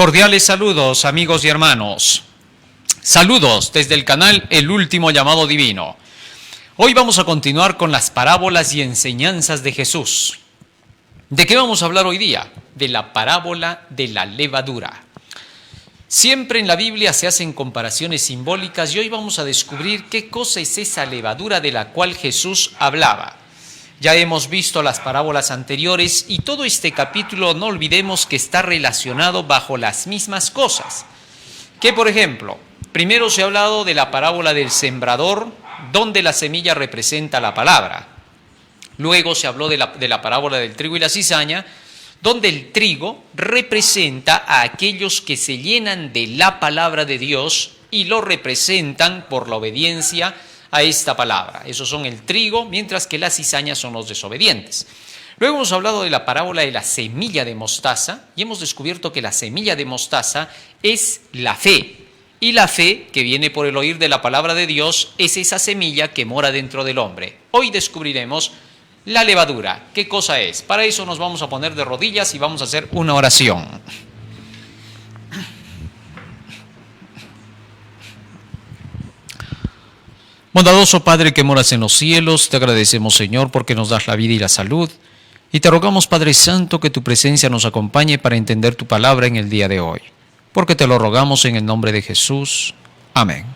Cordiales saludos, amigos y hermanos. Saludos desde el canal El Último Llamado Divino. Hoy vamos a continuar con las parábolas y enseñanzas de Jesús. ¿De qué vamos a hablar hoy día? De la parábola de la levadura. Siempre en la Biblia se hacen comparaciones simbólicas y hoy vamos a descubrir qué cosa es esa levadura de la cual Jesús hablaba. Ya hemos visto las parábolas anteriores y todo este capítulo no olvidemos que está relacionado bajo las mismas cosas. Que por ejemplo, primero se ha hablado de la parábola del sembrador, donde la semilla representa la palabra. Luego se habló de la parábola del trigo y la cizaña, donde el trigo representa a aquellos que se llenan de la palabra de Dios y lo representan por la obediencia a esta palabra. Esos son el trigo, mientras que las cizañas son los desobedientes. Luego hemos hablado de la parábola de la semilla de mostaza y hemos descubierto que la semilla de mostaza es la fe. Y la fe, que viene por el oír de la palabra de Dios, es esa semilla que mora dentro del hombre. Hoy descubriremos la levadura. ¿Qué cosa es? Para eso nos vamos a poner de rodillas y vamos a hacer una oración. Bondadoso Padre que moras en los cielos, te agradecemos, Señor, porque nos das la vida y la salud. Y te rogamos, Padre Santo, que tu presencia nos acompañe para entender tu palabra en el día de hoy. Porque te lo rogamos en el nombre de Jesús. Amén.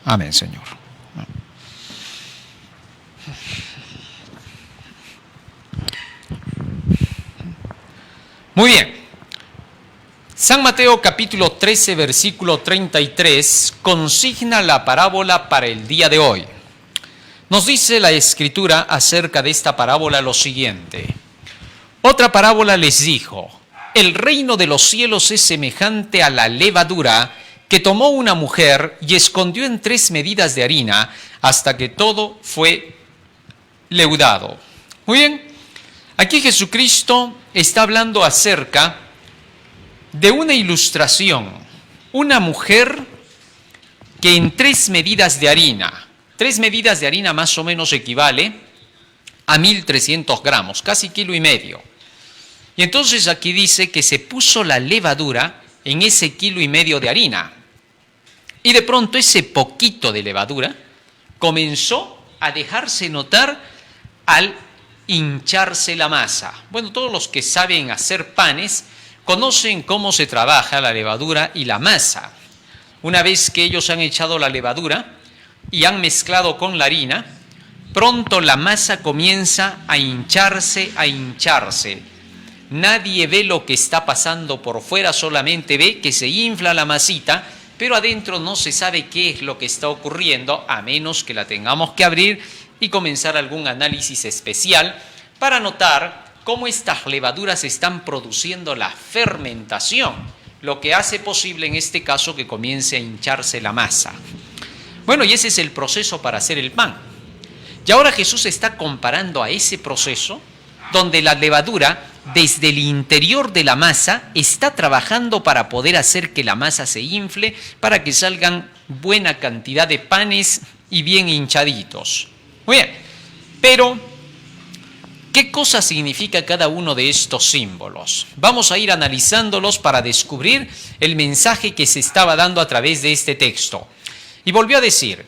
Amén, Señor. Muy bien. San Mateo capítulo 13, versículo 33, consigna la parábola para el día de hoy. Nos dice la Escritura acerca de esta parábola lo siguiente. Otra parábola les dijo: el reino de los cielos es semejante a la levadura que tomó una mujer y escondió en 3 medidas de harina hasta que todo fue leudado. Muy bien, aquí Jesucristo está hablando acerca de una ilustración, una mujer que en 3 medidas de harina, 3 medidas de harina más o menos equivale a 1.300 gramos, casi 1,5 kilos. Y entonces aquí dice que se puso la levadura en ese 1,5 kilos de harina. Y de pronto ese poquito de levadura comenzó a dejarse notar al hincharse la masa. Bueno, todos los que saben hacer panes conocen cómo se trabaja la levadura y la masa. Una vez que ellos han echado la levadura y han mezclado con la harina, pronto la masa comienza a hincharse, a hincharse. Nadie ve lo que está pasando por fuera, solamente ve que se infla la masita, pero adentro no se sabe qué es lo que está ocurriendo, a menos que la tengamos que abrir y comenzar algún análisis especial para notar cómo estas levaduras están produciendo la fermentación, lo que hace posible en este caso que comience a hincharse la masa. Bueno, y ese es el proceso para hacer el pan. Y ahora Jesús está comparando a ese proceso donde la levadura desde el interior de la masa está trabajando para poder hacer que la masa se infle, para que salgan buena cantidad de panes y bien hinchaditos. Muy bien, pero ¿qué cosa significa cada uno de estos símbolos? Vamos a ir analizándolos para descubrir el mensaje que se estaba dando a través de este texto. Y volvió a decir: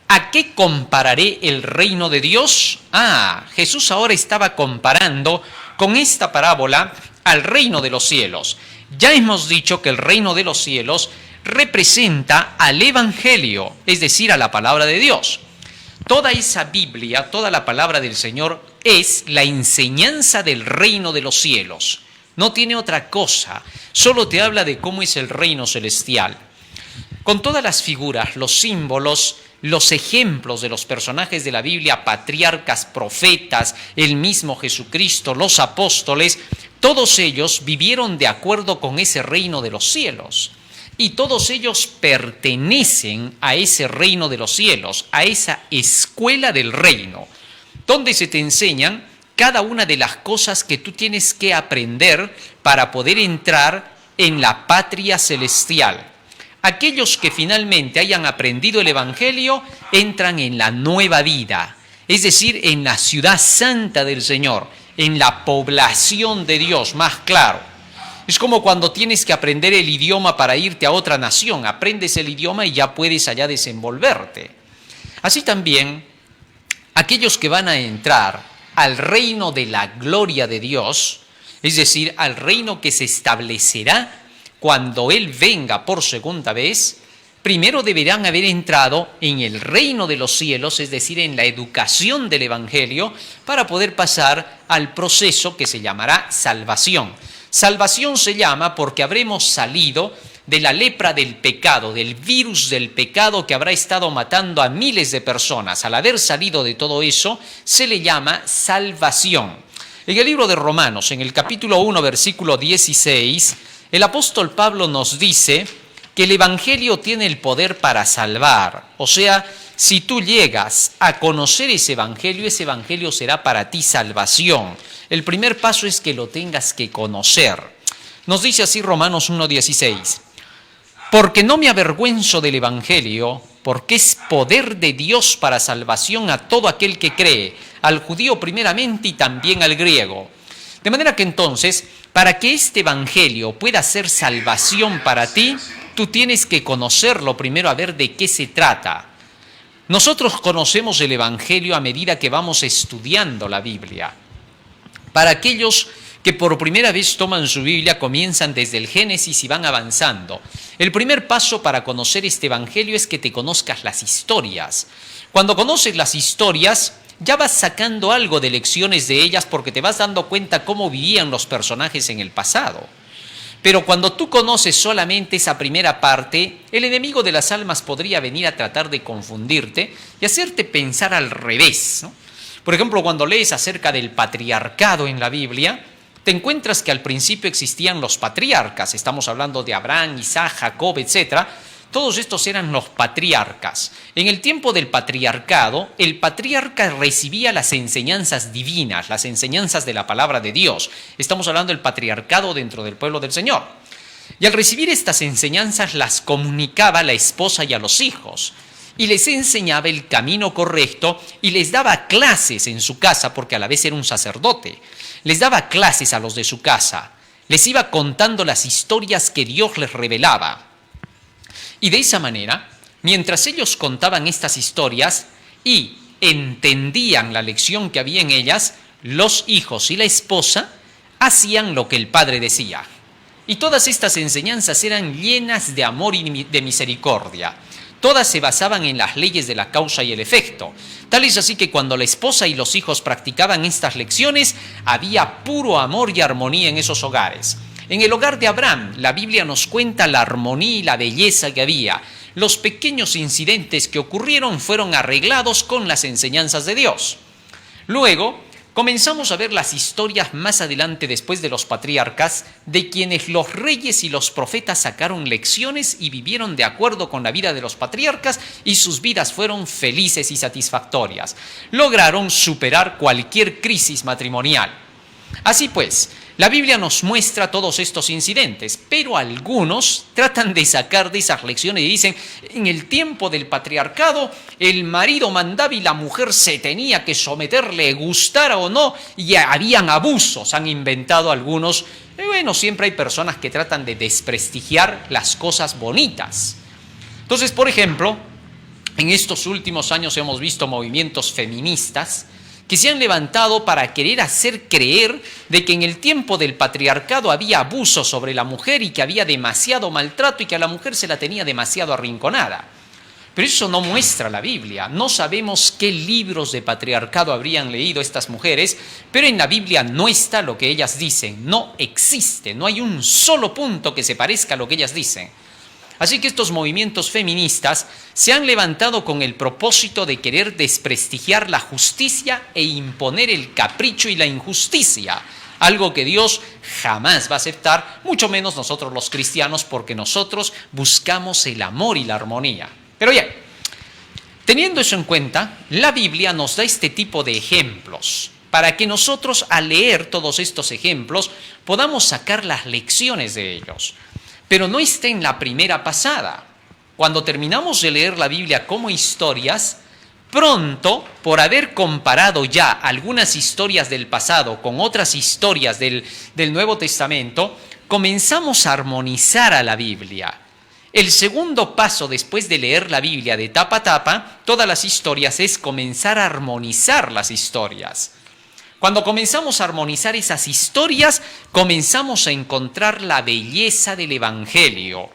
¿a qué compararé el reino de Dios? Jesús ahora estaba comparando con esta parábola al reino de los cielos. Ya hemos dicho que el reino de los cielos representa al Evangelio, es decir, a la palabra de Dios. Toda esa Biblia, toda la palabra del Señor es la enseñanza del reino de los cielos. No tiene otra cosa, solo te habla de cómo es el reino celestial. Con todas las figuras, los símbolos, los ejemplos de los personajes de la Biblia, patriarcas, profetas, el mismo Jesucristo, los apóstoles, todos ellos vivieron de acuerdo con ese reino de los cielos. Y todos ellos pertenecen a ese reino de los cielos, a esa escuela del reino, donde se te enseñan cada una de las cosas que tú tienes que aprender para poder entrar en la patria celestial. Aquellos que finalmente hayan aprendido el Evangelio entran en la nueva vida, es decir, en la ciudad santa del Señor, en la población de Dios, más claro. Es como cuando tienes que aprender el idioma para irte a otra nación. Aprendes el idioma y ya puedes allá desenvolverte. Así también, aquellos que van a entrar al reino de la gloria de Dios, es decir, al reino que se establecerá cuando Él venga por segunda vez, primero deberán haber entrado en el reino de los cielos, es decir, en la educación del Evangelio, para poder pasar al proceso que se llamará salvación. Salvación se llama porque habremos salido de la lepra del pecado, del virus del pecado que habrá estado matando a miles de personas. Al haber salido de todo eso, se le llama salvación. En el libro de Romanos, en el capítulo 1, versículo 16, el apóstol Pablo nos dice que el Evangelio tiene el poder para salvar. O sea, si tú llegas a conocer ese Evangelio será para ti salvación. El primer paso es que lo tengas que conocer. Nos dice así Romanos 1:16. Porque no me avergüenzo del Evangelio, porque es poder de Dios para salvación a todo aquel que cree, al judío primeramente y también al griego. De manera que entonces, para que este Evangelio pueda ser salvación para ti, tú tienes que conocerlo primero, a ver de qué se trata. Nosotros conocemos el Evangelio a medida que vamos estudiando la Biblia. Para aquellos que por primera vez toman su Biblia, comienzan desde el Génesis y van avanzando. El primer paso para conocer este Evangelio es que te conozcas las historias. Cuando conoces las historias, ya vas sacando algo de lecciones de ellas porque te vas dando cuenta cómo vivían los personajes en el pasado. Pero cuando tú conoces solamente esa primera parte, el enemigo de las almas podría venir a tratar de confundirte y hacerte pensar al revés, ¿no? Por ejemplo, cuando lees acerca del patriarcado en la Biblia, te encuentras que al principio existían los patriarcas. Estamos hablando de Abraham, Isaac, Jacob, etc. Todos estos eran los patriarcas. En el tiempo del patriarcado, el patriarca recibía las enseñanzas divinas, las enseñanzas de la palabra de Dios. Estamos hablando del patriarcado dentro del pueblo del Señor. Y al recibir estas enseñanzas las comunicaba a la esposa y a los hijos. Y les enseñaba el camino correcto y les daba clases en su casa, porque a la vez era un sacerdote. Les daba clases a los de su casa. Les iba contando las historias que Dios les revelaba. Y de esa manera, mientras ellos contaban estas historias y entendían la lección que había en ellas, los hijos y la esposa hacían lo que el padre decía. Y todas estas enseñanzas eran llenas de amor y de misericordia. Todas se basaban en las leyes de la causa y el efecto. Tal es así que cuando la esposa y los hijos practicaban estas lecciones, había puro amor y armonía en esos hogares. En el hogar de Abraham, la Biblia nos cuenta la armonía y la belleza que había. Los pequeños incidentes que ocurrieron fueron arreglados con las enseñanzas de Dios. Luego, comenzamos a ver las historias más adelante después de los patriarcas, de quienes los reyes y los profetas sacaron lecciones y vivieron de acuerdo con la vida de los patriarcas y sus vidas fueron felices y satisfactorias. Lograron superar cualquier crisis matrimonial. Así pues, la Biblia nos muestra todos estos incidentes, pero algunos tratan de sacar de esas lecciones y dicen, en el tiempo del patriarcado, el marido mandaba y la mujer se tenía que someter, le gustara o no, y habían abusos, han inventado algunos. Y bueno, siempre hay personas que tratan de desprestigiar las cosas bonitas. Entonces, por ejemplo, en estos últimos años hemos visto movimientos feministas que se han levantado para querer hacer creer de que en el tiempo del patriarcado había abuso sobre la mujer y que había demasiado maltrato y que a la mujer se la tenía demasiado arrinconada. Pero eso no muestra la Biblia. No sabemos qué libros de patriarcado habrían leído estas mujeres, pero en la Biblia no está lo que ellas dicen. No existe, no hay un solo punto que se parezca a lo que ellas dicen. Así que estos movimientos feministas se han levantado con el propósito de querer desprestigiar la justicia e imponer el capricho y la injusticia, algo que Dios jamás va a aceptar, mucho menos nosotros los cristianos, porque nosotros buscamos el amor y la armonía. Pero bien, teniendo eso en cuenta, la Biblia nos da este tipo de ejemplos para que nosotros al leer todos estos ejemplos podamos sacar las lecciones de ellos. Pero no está en la primera pasada. Cuando terminamos de leer la Biblia como historias, pronto, por haber comparado ya algunas historias del pasado con otras historias del Nuevo Testamento, comenzamos a armonizar a la Biblia. El segundo paso después de leer la Biblia de tapa a tapa, todas las historias, es comenzar a armonizar las historias. Cuando comenzamos a armonizar esas historias, comenzamos a encontrar la belleza del Evangelio.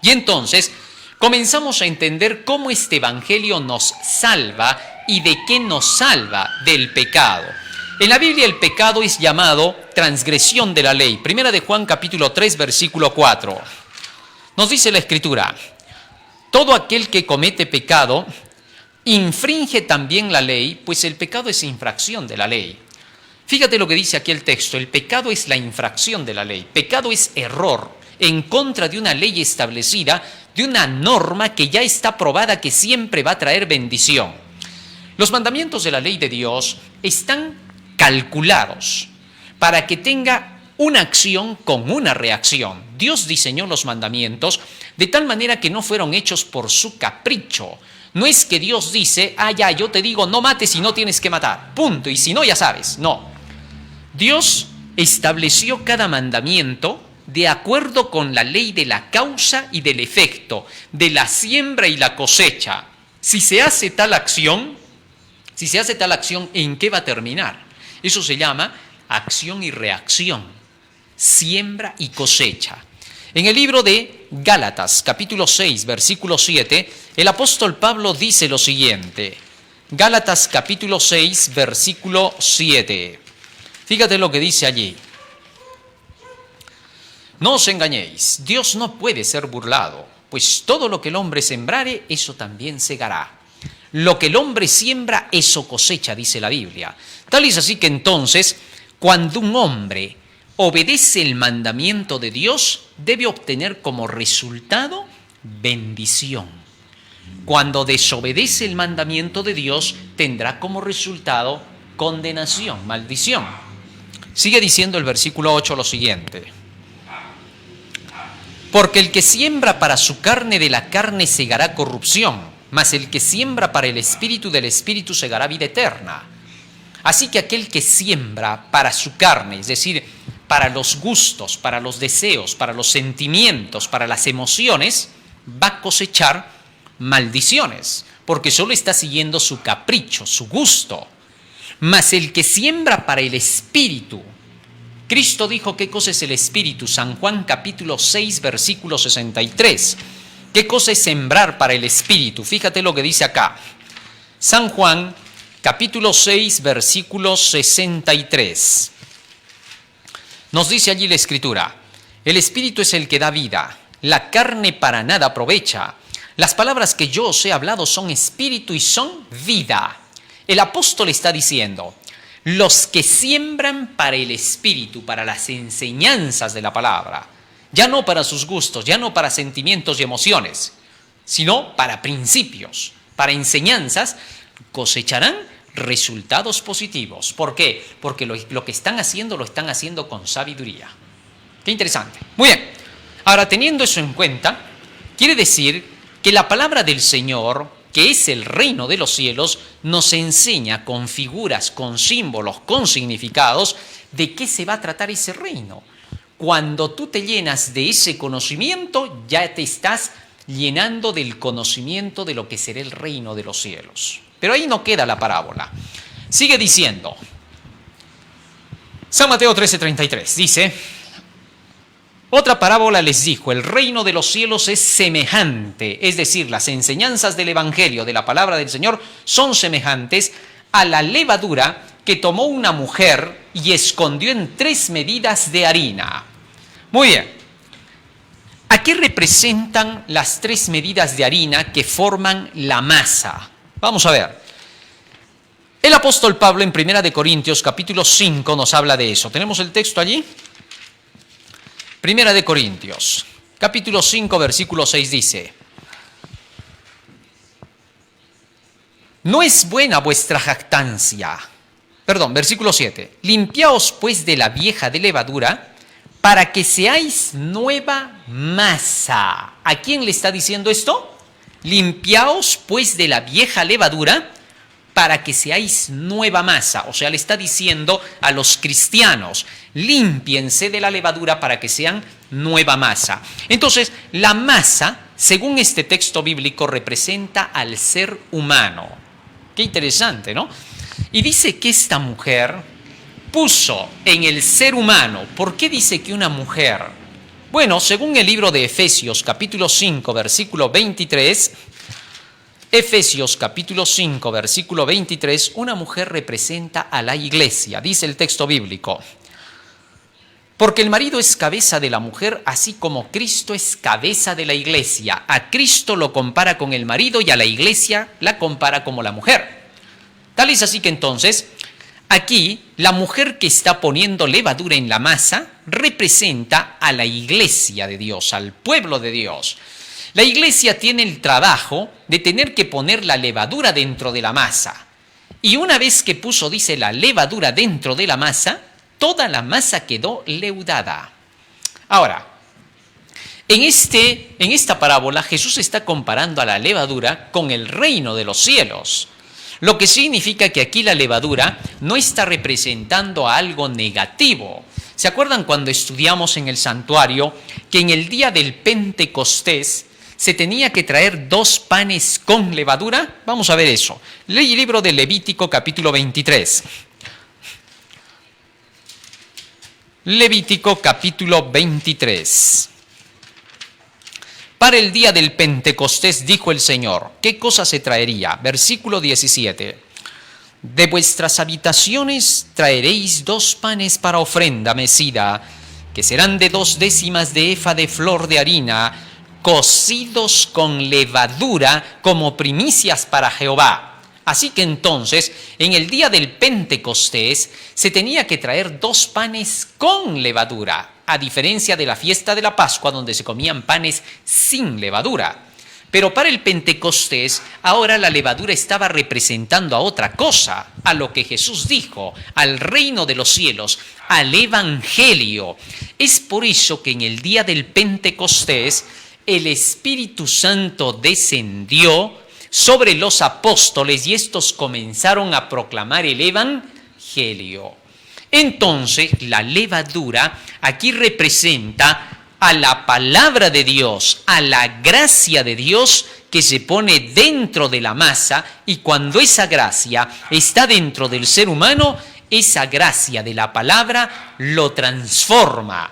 Y entonces comenzamos a entender cómo este Evangelio nos salva y de qué nos salva: del pecado. En la Biblia el pecado es llamado transgresión de la ley. Primera de Juan capítulo 3 versículo 4. Nos dice la Escritura: todo aquel que comete pecado infringe también la ley, pues el pecado es infracción de la ley. Fíjate lo que dice aquí el texto: el pecado es la infracción de la ley. Pecado es error en contra de una ley establecida, de una norma que ya está probada que siempre va a traer bendición. Los mandamientos de la ley de Dios están calculados para que tenga una acción con una reacción. Dios diseñó los mandamientos de tal manera que no fueron hechos por su capricho. No es que Dios dice: ya, yo te digo no mates y no tienes que matar, punto, y si no ya sabes. No. Dios estableció cada mandamiento de acuerdo con la ley de la causa y del efecto, de la siembra y la cosecha. Si se hace tal acción, ¿en qué va a terminar? Eso se llama acción y reacción, siembra y cosecha. En el libro de Gálatas, capítulo 6, versículo 7, el apóstol Pablo dice lo siguiente. Gálatas, capítulo 6, versículo 7. Fíjate lo que dice allí. No os engañéis, Dios no puede ser burlado, pues todo lo que el hombre sembrare, eso también segará. Lo que el hombre siembra, eso cosecha, dice la Biblia. Tal es así que entonces, cuando un hombre obedece el mandamiento de Dios, debe obtener como resultado bendición. Cuando desobedece el mandamiento de Dios, tendrá como resultado condenación, maldición. Sigue diciendo el versículo 8 lo siguiente: porque el que siembra para su carne, de la carne segará corrupción, mas el que siembra para el Espíritu, del Espíritu segará vida eterna. Así que aquel que siembra para su carne, es decir, para los gustos, para los deseos, para los sentimientos, para las emociones, va a cosechar maldiciones, porque solo está siguiendo su capricho, su gusto. Mas el que siembra para el Espíritu, Cristo dijo qué cosa es el Espíritu, San Juan capítulo 6, versículo 63. ¿Qué cosa es sembrar para el Espíritu? Fíjate lo que dice acá. San Juan capítulo 6, versículo 63. Nos dice allí la Escritura: el Espíritu es el que da vida, la carne para nada aprovecha. Las palabras que yo os he hablado son espíritu y son vida. El apóstol está diciendo: los que siembran para el Espíritu, para las enseñanzas de la palabra, ya no para sus gustos, ya no para sentimientos y emociones, sino para principios, para enseñanzas, cosecharán resultados positivos. ¿Por qué? Porque lo que están haciendo, lo están haciendo con sabiduría. Qué interesante. Muy bien. Ahora, teniendo eso en cuenta, quiere decir que la palabra del Señor, que es el reino de los cielos, nos enseña con figuras, con símbolos, con significados, de qué se va a tratar ese reino. Cuando tú te llenas de ese conocimiento, ya te estás llenando del conocimiento de lo que será el reino de los cielos. Pero ahí no queda la parábola. Sigue diciendo. San Mateo 13:33 dice: otra parábola les dijo: el reino de los cielos es semejante, es decir, las enseñanzas del Evangelio, de la palabra del Señor, son semejantes a la levadura que tomó una mujer y escondió en 3 medidas de harina. Muy bien. ¿A qué representan las 3 medidas de harina que forman la masa? Vamos a ver. El apóstol Pablo en 1 de Corintios capítulo 5 nos habla de eso. ¿Tenemos el texto allí? 1 de Corintios, capítulo 5, versículo 6 dice: no es buena vuestra jactancia. Versículo 7. Limpiaos pues de la vieja de levadura, para que seáis nueva masa. ¿A quién le está diciendo esto? limpiaos pues de la vieja levadura para que seáis nueva masa. O sea, le está diciendo a los cristianos, límpiense de la levadura para que sean nueva masa. Entonces, la masa, según este texto bíblico, representa al ser humano. Qué interesante, ¿no? Y dice que esta mujer puso en el ser humano. ¿Por qué dice que una mujer? Bueno, según el libro de Efesios, capítulo 5, versículo 23, Efesios capítulo 5, versículo 23, una mujer representa a la iglesia, dice el texto bíblico. Porque el marido es cabeza de la mujer, así como Cristo es cabeza de la iglesia. A Cristo lo compara con el marido y a la iglesia la compara como la mujer. Tal es así que entonces, aquí la mujer que está poniendo levadura en la masa representa a la iglesia de Dios, al pueblo de Dios. La iglesia tiene el trabajo de tener que poner la levadura dentro de la masa. Y una vez que puso, dice, la levadura dentro de la masa, toda la masa quedó leudada. Ahora, en esta parábola Jesús está comparando a la levadura con el reino de los cielos. Lo que significa que aquí la levadura no está representando a algo negativo. ¿Se acuerdan cuando estudiamos en el santuario que en el día del Pentecostés se tenía que traer 2 panes con levadura? Vamos a ver eso. Lee el libro de Levítico capítulo 23. Levítico capítulo 23. Para el día del Pentecostés dijo el Señor, ¿qué cosa se traería? Versículo 17. De vuestras habitaciones traeréis 2 panes para ofrenda mecida, que serán de 2 décimas de efa de flor de harina, cocidos con levadura como primicias para Jehová. Así que entonces, en el día del Pentecostés, se tenía que traer 2 panes con levadura, a diferencia de la fiesta de la Pascua, donde se comían panes sin levadura. Pero para el Pentecostés, ahora la levadura estaba representando a otra cosa, a lo que Jesús dijo, al reino de los cielos, al evangelio. Es por eso que en el día del Pentecostés, el Espíritu Santo descendió sobre los apóstoles y estos comenzaron a proclamar el evangelio. Entonces, la levadura aquí representa a la palabra de Dios, a la gracia de Dios que se pone dentro de la masa, y cuando esa gracia está dentro del ser humano, esa gracia de la palabra lo transforma.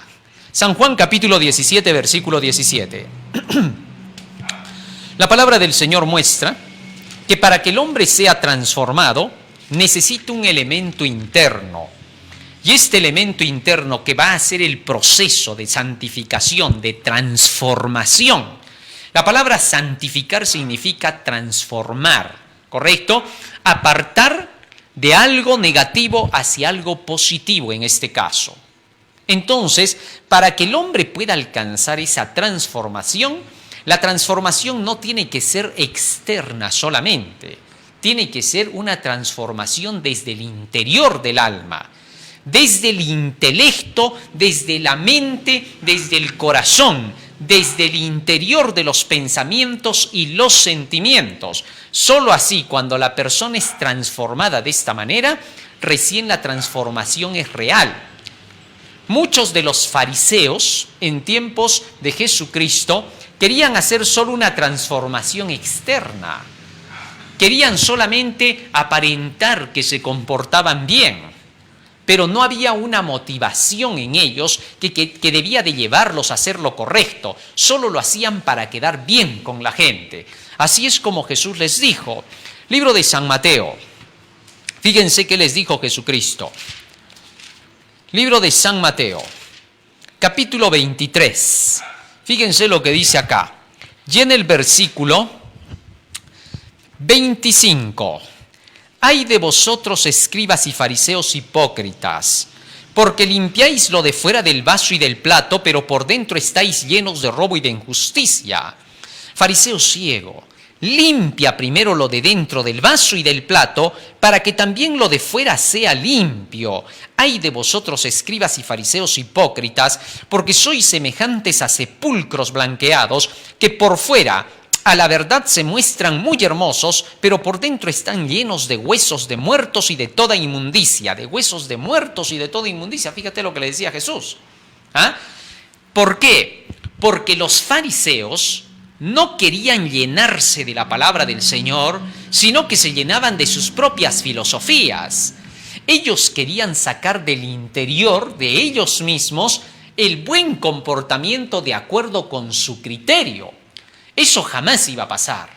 San Juan capítulo 17, versículo 17. La palabra del Señor muestra que para que el hombre sea transformado necesita un elemento interno. Y este elemento interno que va a hacer el proceso de santificación, de transformación. La palabra santificar significa transformar, ¿correcto? Apartar de algo negativo hacia algo positivo en este caso. Entonces, para que el hombre pueda alcanzar esa transformación, la transformación no tiene que ser externa solamente, tiene que ser una transformación desde el interior del alma, desde el intelecto, desde la mente, desde el corazón, desde el interior de los pensamientos y los sentimientos. Solo así, cuando la persona es transformada de esta manera, recién la transformación es real. Muchos de los fariseos en tiempos de Jesucristo querían hacer solo una transformación externa. Querían solamente aparentar que se comportaban bien, pero no había una motivación en ellos que debía de llevarlos a hacer lo correcto. Solo lo hacían para quedar bien con la gente. Así es como Jesús les dijo. Libro de San Mateo. Fíjense qué les dijo Jesucristo. Libro de San Mateo, capítulo 23. Fíjense lo que dice acá. Y en el versículo 25. Ay de vosotros, escribas y fariseos hipócritas, porque limpiáis lo de fuera del vaso y del plato, pero por dentro estáis llenos de robo y de injusticia. Fariseo ciego, limpia primero lo de dentro del vaso y del plato, para que también lo de fuera sea limpio. Ay de vosotros, escribas y fariseos hipócritas, porque sois semejantes a sepulcros blanqueados, que por fuera a la verdad se muestran muy hermosos, pero por dentro están llenos de huesos de muertos y de toda inmundicia. De huesos de muertos y de toda inmundicia. Fíjate lo que le decía Jesús. ¿Ah? ¿Por qué? Porque los fariseos no querían llenarse de la palabra del Señor, sino que se llenaban de sus propias filosofías. Ellos querían sacar del interior de ellos mismos el buen comportamiento de acuerdo con su criterio. Eso jamás iba a pasar.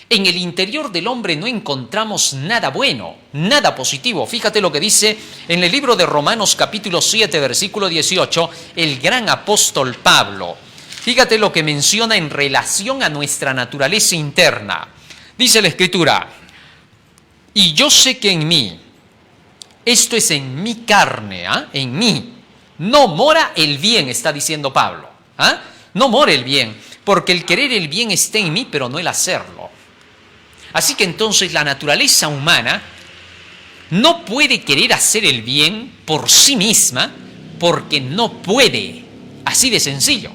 En el interior del hombre no encontramos nada bueno, nada positivo. Fíjate lo que dice en el libro de Romanos capítulo 7, versículo 18, el gran apóstol Pablo. Fíjate lo que menciona en relación a nuestra naturaleza interna. Dice la Escritura, y yo sé que en mí, esto es en mi carne, en mí, no mora el bien, está diciendo Pablo. No mora el bien, porque el querer el bien está en mí, pero no el hacerlo. Así que entonces la naturaleza humana no puede querer hacer el bien por sí misma, porque no puede. Así de sencillo.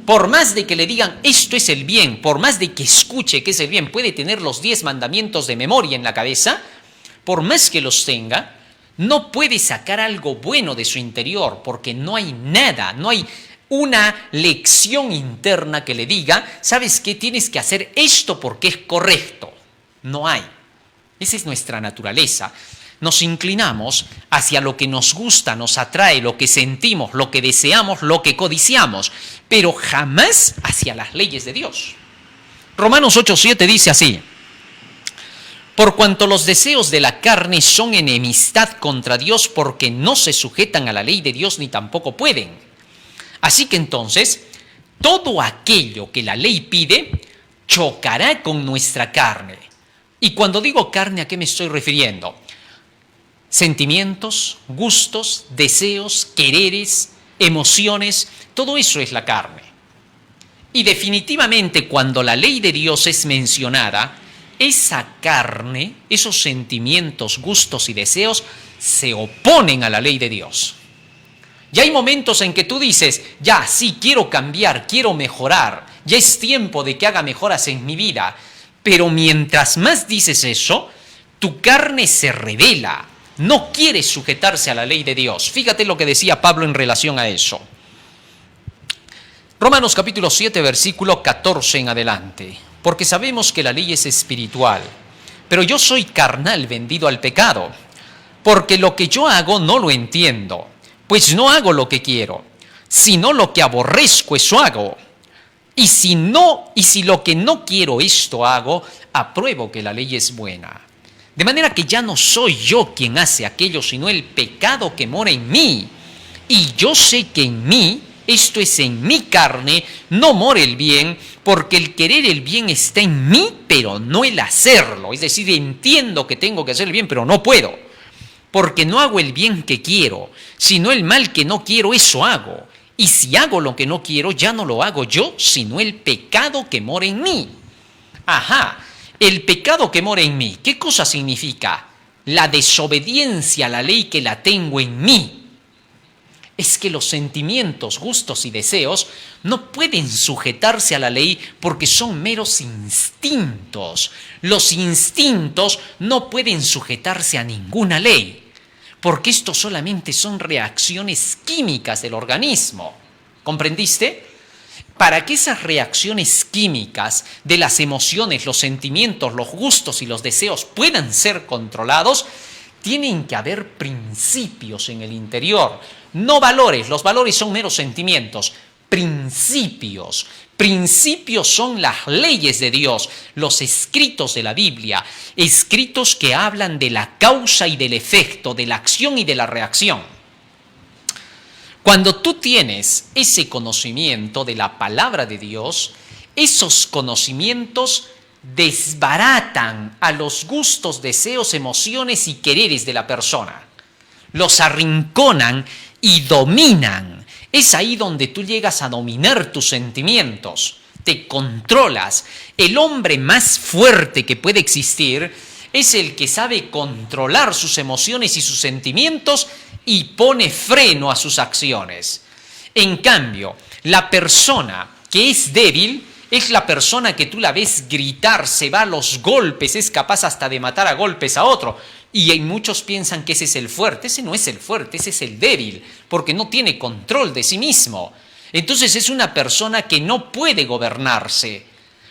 Por más de que le digan esto es el bien, por más de que escuche que es el bien, puede tener los 10 mandamientos de memoria en la cabeza, por más que los tenga, no puede sacar algo bueno de su interior, porque no hay nada, no hay una lección interna que le diga, ¿sabes qué? Tienes que hacer esto porque es correcto. No hay. Esa es nuestra naturaleza. Nos inclinamos hacia lo que nos gusta, nos atrae, lo que sentimos, lo que deseamos, lo que codiciamos, pero jamás hacia las leyes de Dios. Romanos 8:7 dice así, por cuanto los deseos de la carne son enemistad contra Dios porque no se sujetan a la ley de Dios ni tampoco pueden. Así que entonces, todo aquello que la ley pide chocará con nuestra carne. Y cuando digo carne, ¿a qué me estoy refiriendo? Sentimientos, gustos, deseos, quereres, emociones, todo eso es la carne. Y definitivamente cuando la ley de Dios es mencionada, esa carne, esos sentimientos, gustos y deseos se oponen a la ley de Dios. Ya hay momentos en que tú dices, ya, sí, quiero cambiar, quiero mejorar, ya es tiempo de que haga mejoras en mi vida. Pero mientras más dices eso, tu carne se rebela, no quiere sujetarse a la ley de Dios. Fíjate lo que decía Pablo en relación a eso. Romanos capítulo 7, versículo 14 en adelante. Porque sabemos que la ley es espiritual, pero yo soy carnal vendido al pecado, porque lo que yo hago no lo entiendo. Pues no hago lo que quiero, sino lo que aborrezco, eso hago. Y si lo que no quiero esto hago, apruebo que la ley es buena. De manera que ya no soy yo quien hace aquello, sino el pecado que mora en mí. Y yo sé que en mí, esto es en mi carne, no mora el bien, porque el querer el bien está en mí, pero no el hacerlo. Es decir, entiendo que tengo que hacer el bien, pero no puedo. Porque no hago el bien que quiero, sino el mal que no quiero, eso hago. Y si hago lo que no quiero, ya no lo hago yo, sino el pecado que mora en mí. Ajá, el pecado que mora en mí, ¿qué cosa significa? La desobediencia a la ley que la tengo en mí. Es que los sentimientos, gustos y deseos no pueden sujetarse a la ley porque son meros instintos. Los instintos no pueden sujetarse a ninguna ley, porque estos solamente son reacciones químicas del organismo. ¿Comprendiste? Para que esas reacciones químicas de las emociones, los sentimientos, los gustos y los deseos puedan ser controlados, tienen que haber principios en el interior, no valores. Los valores son meros sentimientos. Principios. Principios son las leyes de Dios, los escritos de la Biblia, escritos que hablan de la causa y del efecto, de la acción y de la reacción. Cuando tú tienes ese conocimiento de la palabra de Dios, esos conocimientos desbaratan a los gustos, deseos, emociones y quereres de la persona. Los arrinconan y dominan. Es ahí donde tú llegas a dominar tus sentimientos, te controlas. El hombre más fuerte que puede existir es el que sabe controlar sus emociones y sus sentimientos y pone freno a sus acciones. En cambio, la persona que es débil Es la persona que tú la ves gritar, se va a los golpes, es capaz hasta de matar a golpes a otro. Y muchos piensan que ese es el fuerte. Ese no es el fuerte, ese es el débil, porque no tiene control de sí mismo. Entonces es una persona que no puede gobernarse.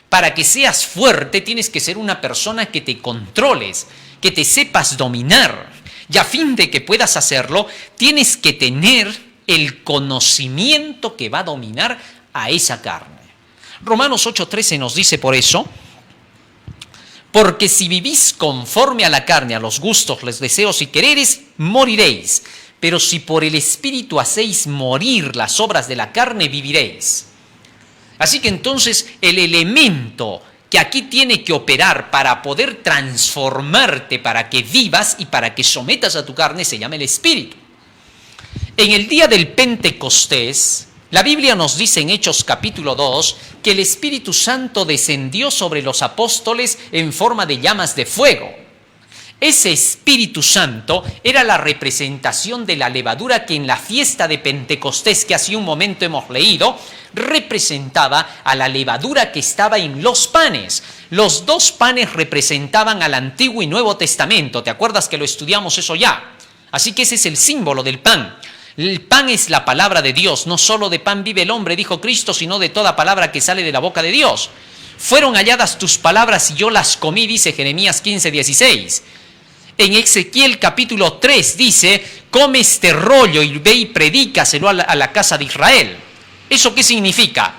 Para que seas fuerte tienes que ser una persona que te controles, que te sepas dominar. Y a fin de que puedas hacerlo, tienes que tener el conocimiento que va a dominar a esa carne. Romanos 8:13 nos dice por eso: porque si vivís conforme a la carne, a los gustos, los deseos y quereres, moriréis. Pero si por el Espíritu hacéis morir las obras de la carne, viviréis. Así que entonces el elemento que aquí tiene que operar para poder transformarte, para que vivas y para que sometas a tu carne, se llama el Espíritu. En el día del Pentecostés, la Biblia nos dice en Hechos capítulo 2 que el Espíritu Santo descendió sobre los apóstoles en forma de llamas de fuego. Ese Espíritu Santo era la representación de la levadura que en la fiesta de Pentecostés, que hace un momento hemos leído, representaba a la levadura que estaba en los panes. Los dos panes representaban al Antiguo y Nuevo Testamento. ¿Te acuerdas que lo estudiamos eso ya? Así que ese es el símbolo del pan. El pan es la palabra de Dios. No solo de pan vive el hombre, dijo Cristo, sino de toda palabra que sale de la boca de Dios. Fueron halladas tus palabras y yo las comí, dice Jeremías 15:16. En Ezequiel capítulo 3 dice: come este rollo y ve y predícaselo a la casa de Israel. ¿Eso qué significa?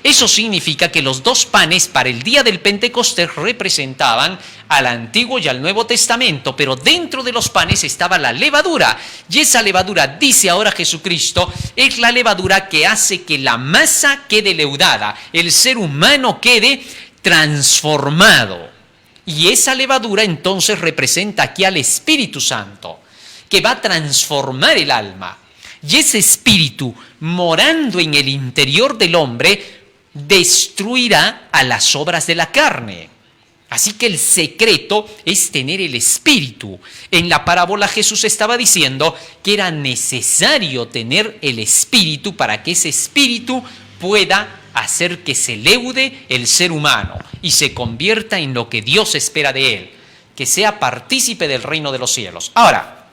Eso significa que los dos panes para el día del Pentecostés representaban al Antiguo y al Nuevo Testamento, pero dentro de los panes estaba la levadura. Y esa levadura, dice ahora Jesucristo, es la levadura que hace que la masa quede leudada, el ser humano quede transformado. Y esa levadura entonces representa aquí al Espíritu Santo, que va a transformar el alma. Y ese espíritu, morando en el interior del hombre, destruirá a las obras de la carne. Así que el secreto es tener el espíritu. En la parábola Jesús estaba diciendo que era necesario tener el espíritu para que ese espíritu pueda hacer que se leude el ser humano y se convierta en lo que Dios espera de él, que sea partícipe del reino de los cielos. Ahora,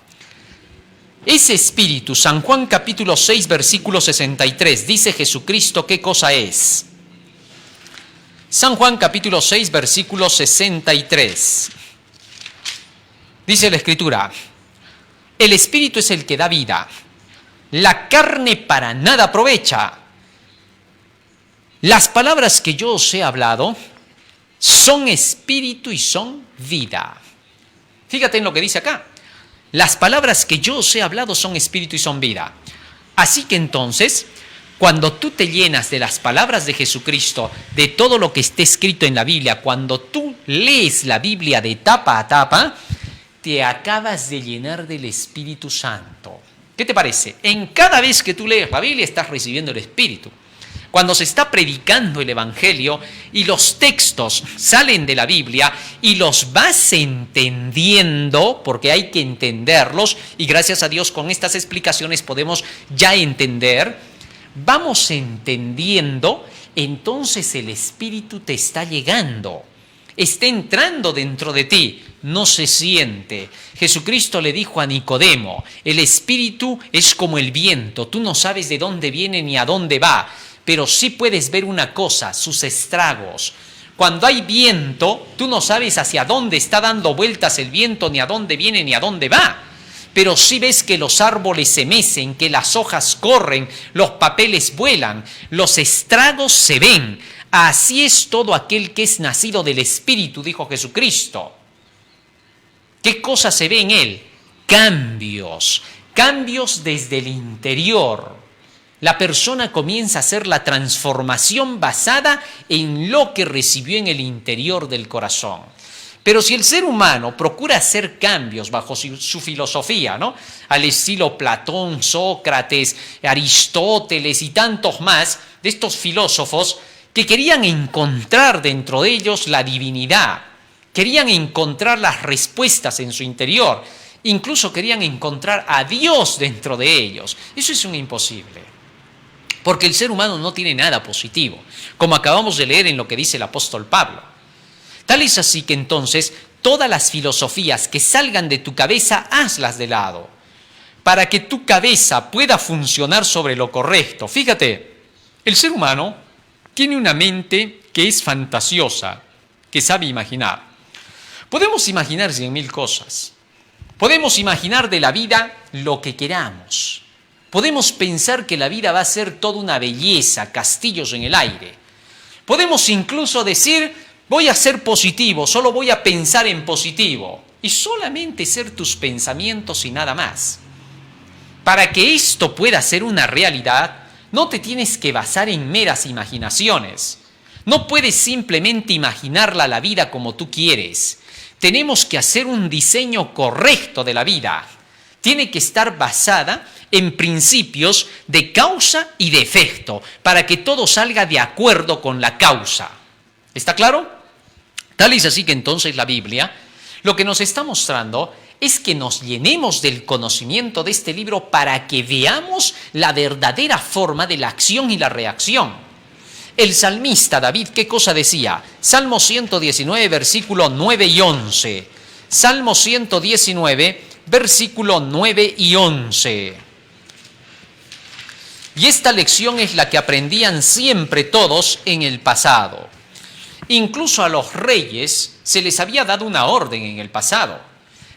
ese espíritu, San Juan capítulo 6, versículo 63, dice Jesucristo qué cosa es. San Juan capítulo 6, versículo 63. Dice la Escritura: el espíritu es el que da vida, la carne para nada aprovecha. Las palabras que yo os he hablado son espíritu y son vida. Fíjate en lo que dice acá. Las palabras que yo os he hablado son espíritu y son vida. Así que entonces, cuando tú te llenas de las palabras de Jesucristo, de todo lo que esté escrito en la Biblia, cuando tú lees la Biblia de tapa a tapa, te acabas de llenar del Espíritu Santo. ¿Qué te parece? En cada vez que tú lees la Biblia estás recibiendo el Espíritu. Cuando se está predicando el Evangelio y los textos salen de la Biblia y los vas entendiendo, porque hay que entenderlos, y gracias a Dios con estas explicaciones podemos ya entender, vamos entendiendo, entonces el Espíritu te está llegando, está entrando dentro de ti, no se siente. Jesucristo le dijo a Nicodemo: el Espíritu es como el viento, tú no sabes de dónde viene ni a dónde va, pero sí puedes ver una cosa, sus estragos. Cuando hay viento, tú no sabes hacia dónde está dando vueltas el viento, ni a dónde viene, ni a dónde va. Pero sí ves que los árboles se mecen, que las hojas corren, los papeles vuelan, los estragos se ven. Así es todo aquel que es nacido del Espíritu, dijo Jesucristo. ¿Qué cosa se ve en él? Cambios, cambios desde el interior. La persona comienza a hacer la transformación basada en lo que recibió en el interior del corazón. Pero si el ser humano procura hacer cambios bajo su filosofía, ¿no?, al estilo Platón, Sócrates, Aristóteles y tantos más, de estos filósofos que querían encontrar dentro de ellos la divinidad, querían encontrar las respuestas en su interior, incluso querían encontrar a Dios dentro de ellos. Eso es un imposible. Porque el ser humano no tiene nada positivo, como acabamos de leer en lo que dice el apóstol Pablo. Tal es así que entonces todas las filosofías que salgan de tu cabeza, hazlas de lado, para que tu cabeza pueda funcionar sobre lo correcto. Fíjate, el ser humano tiene una mente que es fantasiosa, que sabe imaginar. Podemos imaginar 100.000 cosas. Podemos imaginar de la vida lo que queramos. Podemos pensar que la vida va a ser toda una belleza, castillos en el aire. Podemos incluso decir, voy a ser positivo, solo voy a pensar en positivo. Y solamente ser tus pensamientos y nada más. Para que esto pueda ser una realidad, no te tienes que basar en meras imaginaciones. No puedes simplemente imaginarla la vida como tú quieres. Tenemos que hacer un diseño correcto de la vida. Tiene que estar basada en principios de causa y de efecto, para que todo salga de acuerdo con la causa. ¿Está claro? Tal es así que entonces la Biblia lo que nos está mostrando es que nos llenemos del conocimiento de este libro para que veamos la verdadera forma de la acción y la reacción. El salmista David, ¿qué cosa decía? Salmo 119, versículo 9 y 11. Salmo 119, versículo 9 y 11. Y esta lección es la que aprendían siempre todos en el pasado. Incluso a los reyes se les había dado una orden en el pasado.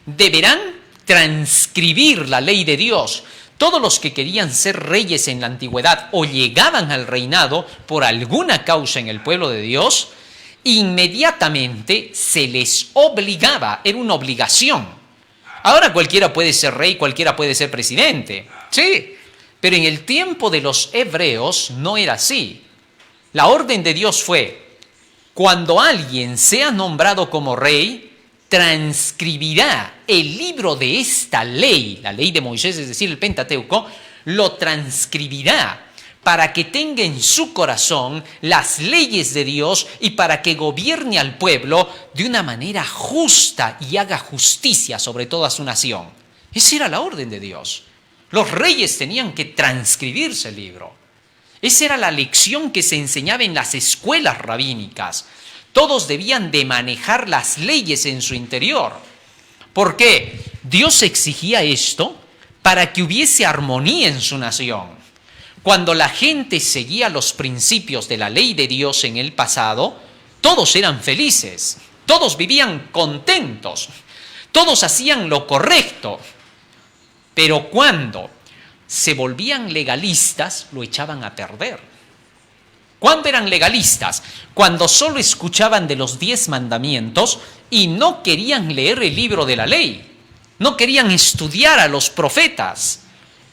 Deberán transcribir la ley de Dios. Todos los que querían ser reyes en la antigüedad o llegaban al reinado por alguna causa en el pueblo de Dios, inmediatamente se les obligaba, era una obligación. Ahora cualquiera puede ser rey, cualquiera puede ser presidente, sí, pero en el tiempo de los hebreos no era así. La orden de Dios fue, cuando alguien sea nombrado como rey, transcribirá el libro de esta ley, la ley de Moisés, es decir, el Pentateuco, lo transcribirá para que tenga en su corazón las leyes de Dios y para que gobierne al pueblo de una manera justa y haga justicia sobre toda su nación. Esa era la orden de Dios. Los reyes tenían que transcribirse el libro. Esa era la lección que se enseñaba en las escuelas rabínicas. Todos debían de manejar las leyes en su interior. ¿Por qué? Dios exigía esto para que hubiese armonía en su nación. Cuando la gente seguía los principios de la ley de Dios en el pasado, todos eran felices, todos vivían contentos, todos hacían lo correcto. Pero cuando se volvían legalistas, lo echaban a perder. ¿Cuándo eran legalistas? Cuando solo escuchaban de los 10 mandamientos y no querían leer el libro de la ley. No querían estudiar a los profetas.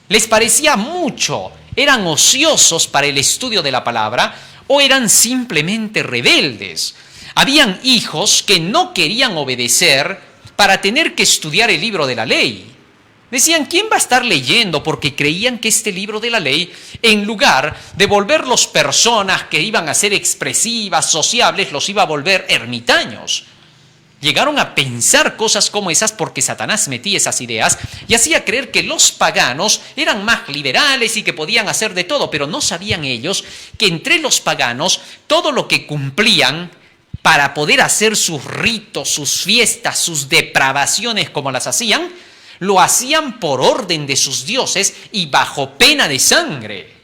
Les parecía mucho. Eran ociosos para el estudio de la palabra o eran simplemente rebeldes. Habían hijos que no querían obedecer para tener que estudiar el libro de la ley. Decían, ¿quién va a estar leyendo? Porque creían que este libro de la ley, en lugar de volverlos personas que iban a ser expresivas, sociables, los iba a volver ermitaños. Llegaron a pensar cosas como esas porque Satanás metía esas ideas y hacía creer que los paganos eran más liberales y que podían hacer de todo, pero no sabían ellos que entre los paganos todo lo que cumplían para poder hacer sus ritos, sus fiestas, sus depravaciones como las hacían, lo hacían por orden de sus dioses y bajo pena de sangre.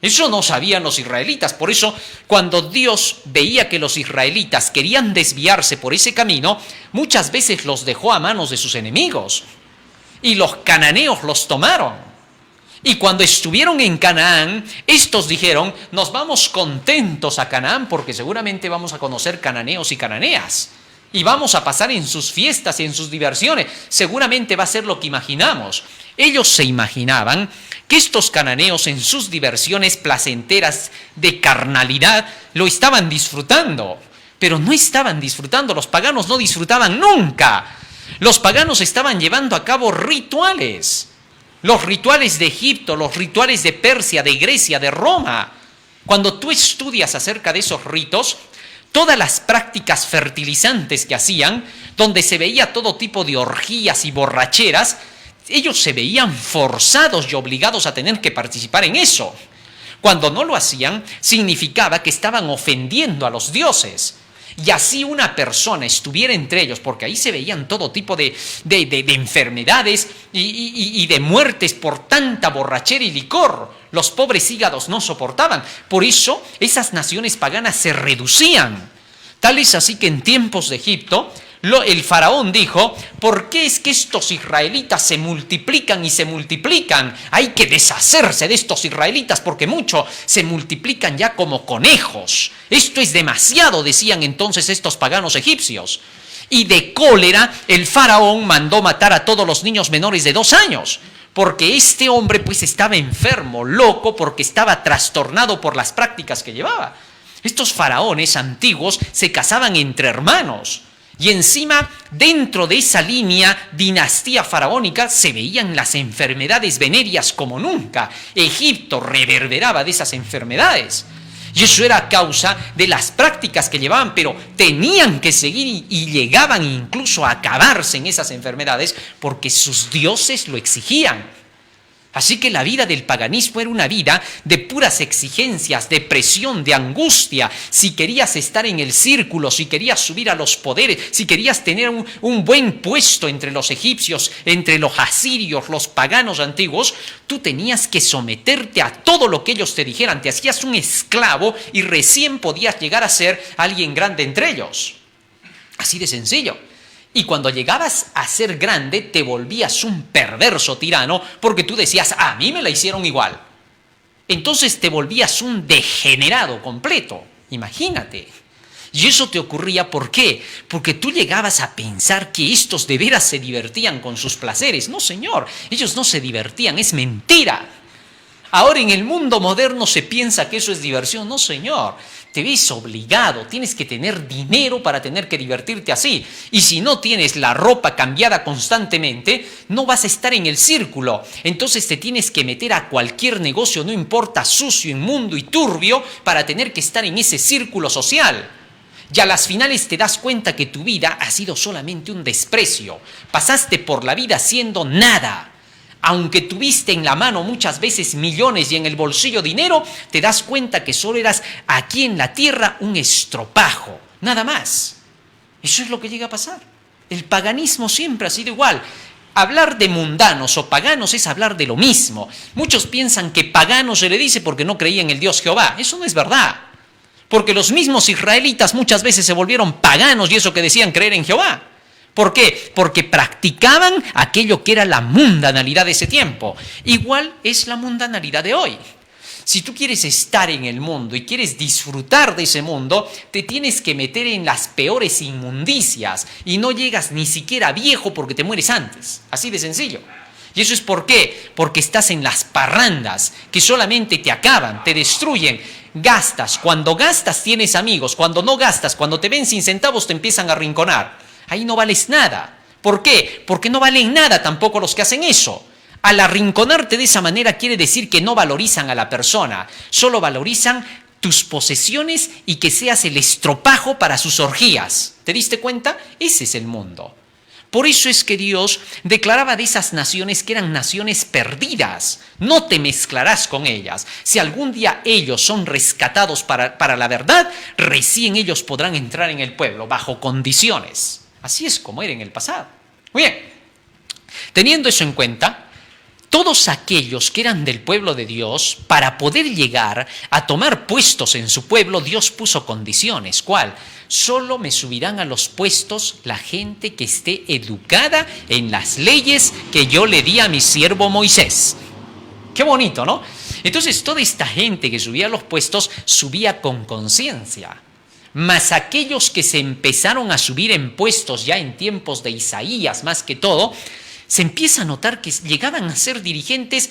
Eso no sabían los israelitas. Por eso, cuando Dios veía que los israelitas querían desviarse por ese camino, muchas veces los dejó a manos de sus enemigos. Y los cananeos los tomaron. Y cuando estuvieron en Canaán, estos dijeron, nos vamos contentos a Canaán porque seguramente vamos a conocer cananeos y cananeas. Y vamos a pasar en sus fiestas y en sus diversiones. Seguramente va a ser lo que imaginamos. Ellos se imaginaban que estos cananeos en sus diversiones placenteras de carnalidad lo estaban disfrutando. Pero no estaban disfrutando, los paganos no disfrutaban nunca. Los paganos estaban llevando a cabo rituales. Los rituales de Egipto, los rituales de Persia, de Grecia, de Roma. Cuando tú estudias acerca de esos ritos, todas las prácticas fertilizantes que hacían, donde se veía todo tipo de orgías y borracheras, ellos se veían forzados y obligados a tener que participar en eso. Cuando no lo hacían, significaba que estaban ofendiendo a los dioses. Y así una persona estuviera entre ellos, porque ahí se veían todo tipo de enfermedades y de muertes por tanta borrachera y licor. Los pobres hígados no soportaban. Por eso esas naciones paganas se reducían. Tal es así que en tiempos de Egipto, el faraón dijo: ¿por qué es que estos israelitas se multiplican y se multiplican? Hay que deshacerse de estos israelitas porque mucho se multiplican ya como conejos. Esto es demasiado, decían entonces estos paganos egipcios. Y de cólera el faraón mandó matar a todos los niños menores de 2 años. Porque este hombre pues estaba enfermo, loco, porque estaba trastornado por las prácticas que llevaba. Estos faraones antiguos se casaban entre hermanos. Y encima, dentro de esa línea dinastía faraónica, se veían las enfermedades venéreas como nunca. Egipto reverberaba de esas enfermedades. Y eso era a causa de las prácticas que llevaban, pero tenían que seguir y llegaban incluso a acabarse en esas enfermedades porque sus dioses lo exigían. Así que la vida del paganismo era una vida de puras exigencias, de presión, de angustia. Si querías estar en el círculo, si querías subir a los poderes, si querías tener un buen puesto entre los egipcios, entre los asirios, los paganos antiguos, tú tenías que someterte a todo lo que ellos te dijeran. Te hacías un esclavo y recién podías llegar a ser alguien grande entre ellos. Así de sencillo. Y cuando llegabas a ser grande, te volvías un perverso tirano porque tú decías: a mí me la hicieron igual. Entonces te volvías un degenerado completo. Imagínate. Y eso te ocurría, ¿por qué? Porque tú llegabas a pensar que estos de veras se divertían con sus placeres. No, señor, ellos no se divertían, es mentira. Ahora en el mundo moderno se piensa que eso es diversión. No, señor. Te ves obligado, tienes que tener dinero para tener que divertirte así. Y si no tienes la ropa cambiada constantemente, no vas a estar en el círculo. Entonces te tienes que meter a cualquier negocio, no importa, sucio, inmundo y turbio, para tener que estar en ese círculo social. Y a las finales te das cuenta que tu vida ha sido solamente un desprecio. Pasaste por la vida siendo nada. Aunque tuviste en la mano muchas veces millones y en el bolsillo dinero, te das cuenta que solo eras aquí en la tierra un estropajo, nada más. Eso es lo que llega a pasar. El paganismo siempre ha sido igual. Hablar de mundanos o paganos es hablar de lo mismo. Muchos piensan que pagano se le dice porque no creían en el Dios Jehová. Eso no es verdad. Porque los mismos israelitas muchas veces se volvieron paganos y eso que decían creer en Jehová. ¿Por qué? Porque practicaban aquello que era la mundanalidad de ese tiempo. Igual es la mundanalidad de hoy. Si tú quieres estar en el mundo y quieres disfrutar de ese mundo, te tienes que meter en las peores inmundicias y no llegas ni siquiera viejo porque te mueres antes. Así de sencillo. ¿Y eso es por qué? Porque estás en las parrandas que solamente te acaban, te destruyen. Gastas. Cuando gastas tienes amigos. Cuando no gastas, cuando te ven sin centavos te empiezan a arrinconar. Ahí no vales nada. ¿Por qué? Porque no valen nada tampoco los que hacen eso. Al arrinconarte de esa manera quiere decir que no valorizan a la persona, solo valorizan tus posesiones y que seas el estropajo para sus orgías. ¿Te diste cuenta? Ese es el mundo. Por eso es que Dios declaraba de esas naciones que eran naciones perdidas. No te mezclarás con ellas. Si algún día ellos son rescatados para la verdad, recién ellos podrán entrar en el pueblo bajo condiciones. Así es como era en el pasado. Muy bien, teniendo eso en cuenta, todos aquellos que eran del pueblo de Dios, para poder llegar a tomar puestos en su pueblo, Dios puso condiciones. ¿Cuál? Solo me subirán a los puestos la gente que esté educada en las leyes que yo le di a mi siervo Moisés. Qué bonito, ¿no? Entonces toda esta gente que subía a los puestos subía con conciencia. Mas aquellos que se empezaron a subir en puestos ya en tiempos de Isaías más que todo, se empieza a notar que llegaban a ser dirigentes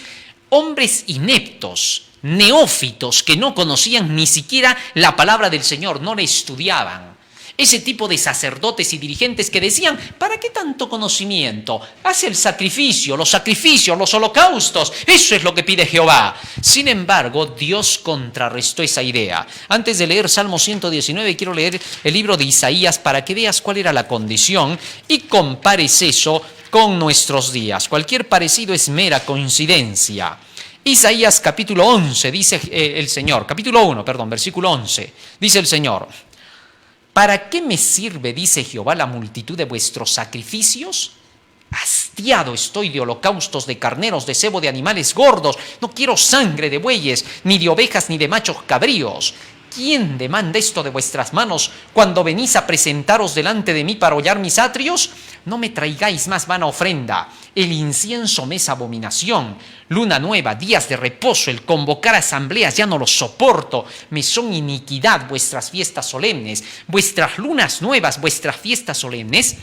hombres ineptos, neófitos, que no conocían ni siquiera la palabra del Señor, no la estudiaban. Ese tipo de sacerdotes y dirigentes que decían: ¿para qué tanto conocimiento? Haz el sacrificio, los holocaustos. Eso es lo que pide Jehová. Sin embargo, Dios contrarrestó esa idea. Antes de leer Salmo 119, quiero leer el libro de Isaías para que veas cuál era la condición y compares eso con nuestros días. Cualquier parecido es mera coincidencia. Isaías capítulo 11, dice el Señor, capítulo 1, perdón, versículo 11, dice el Señor: ¿para qué me sirve, dice Jehová, la multitud de vuestros sacrificios? Hastiado estoy de holocaustos, de carneros, de cebo de animales gordos. No quiero sangre de bueyes, ni de ovejas, ni de machos cabríos. ¿Quién demanda esto de vuestras manos cuando venís a presentaros delante de mí para hollar mis atrios? No me traigáis más vana ofrenda. El incienso me es abominación. Luna nueva, días de reposo, el convocar asambleas ya no lo soporto. Me son iniquidad vuestras fiestas solemnes. Vuestras lunas nuevas, vuestras fiestas solemnes,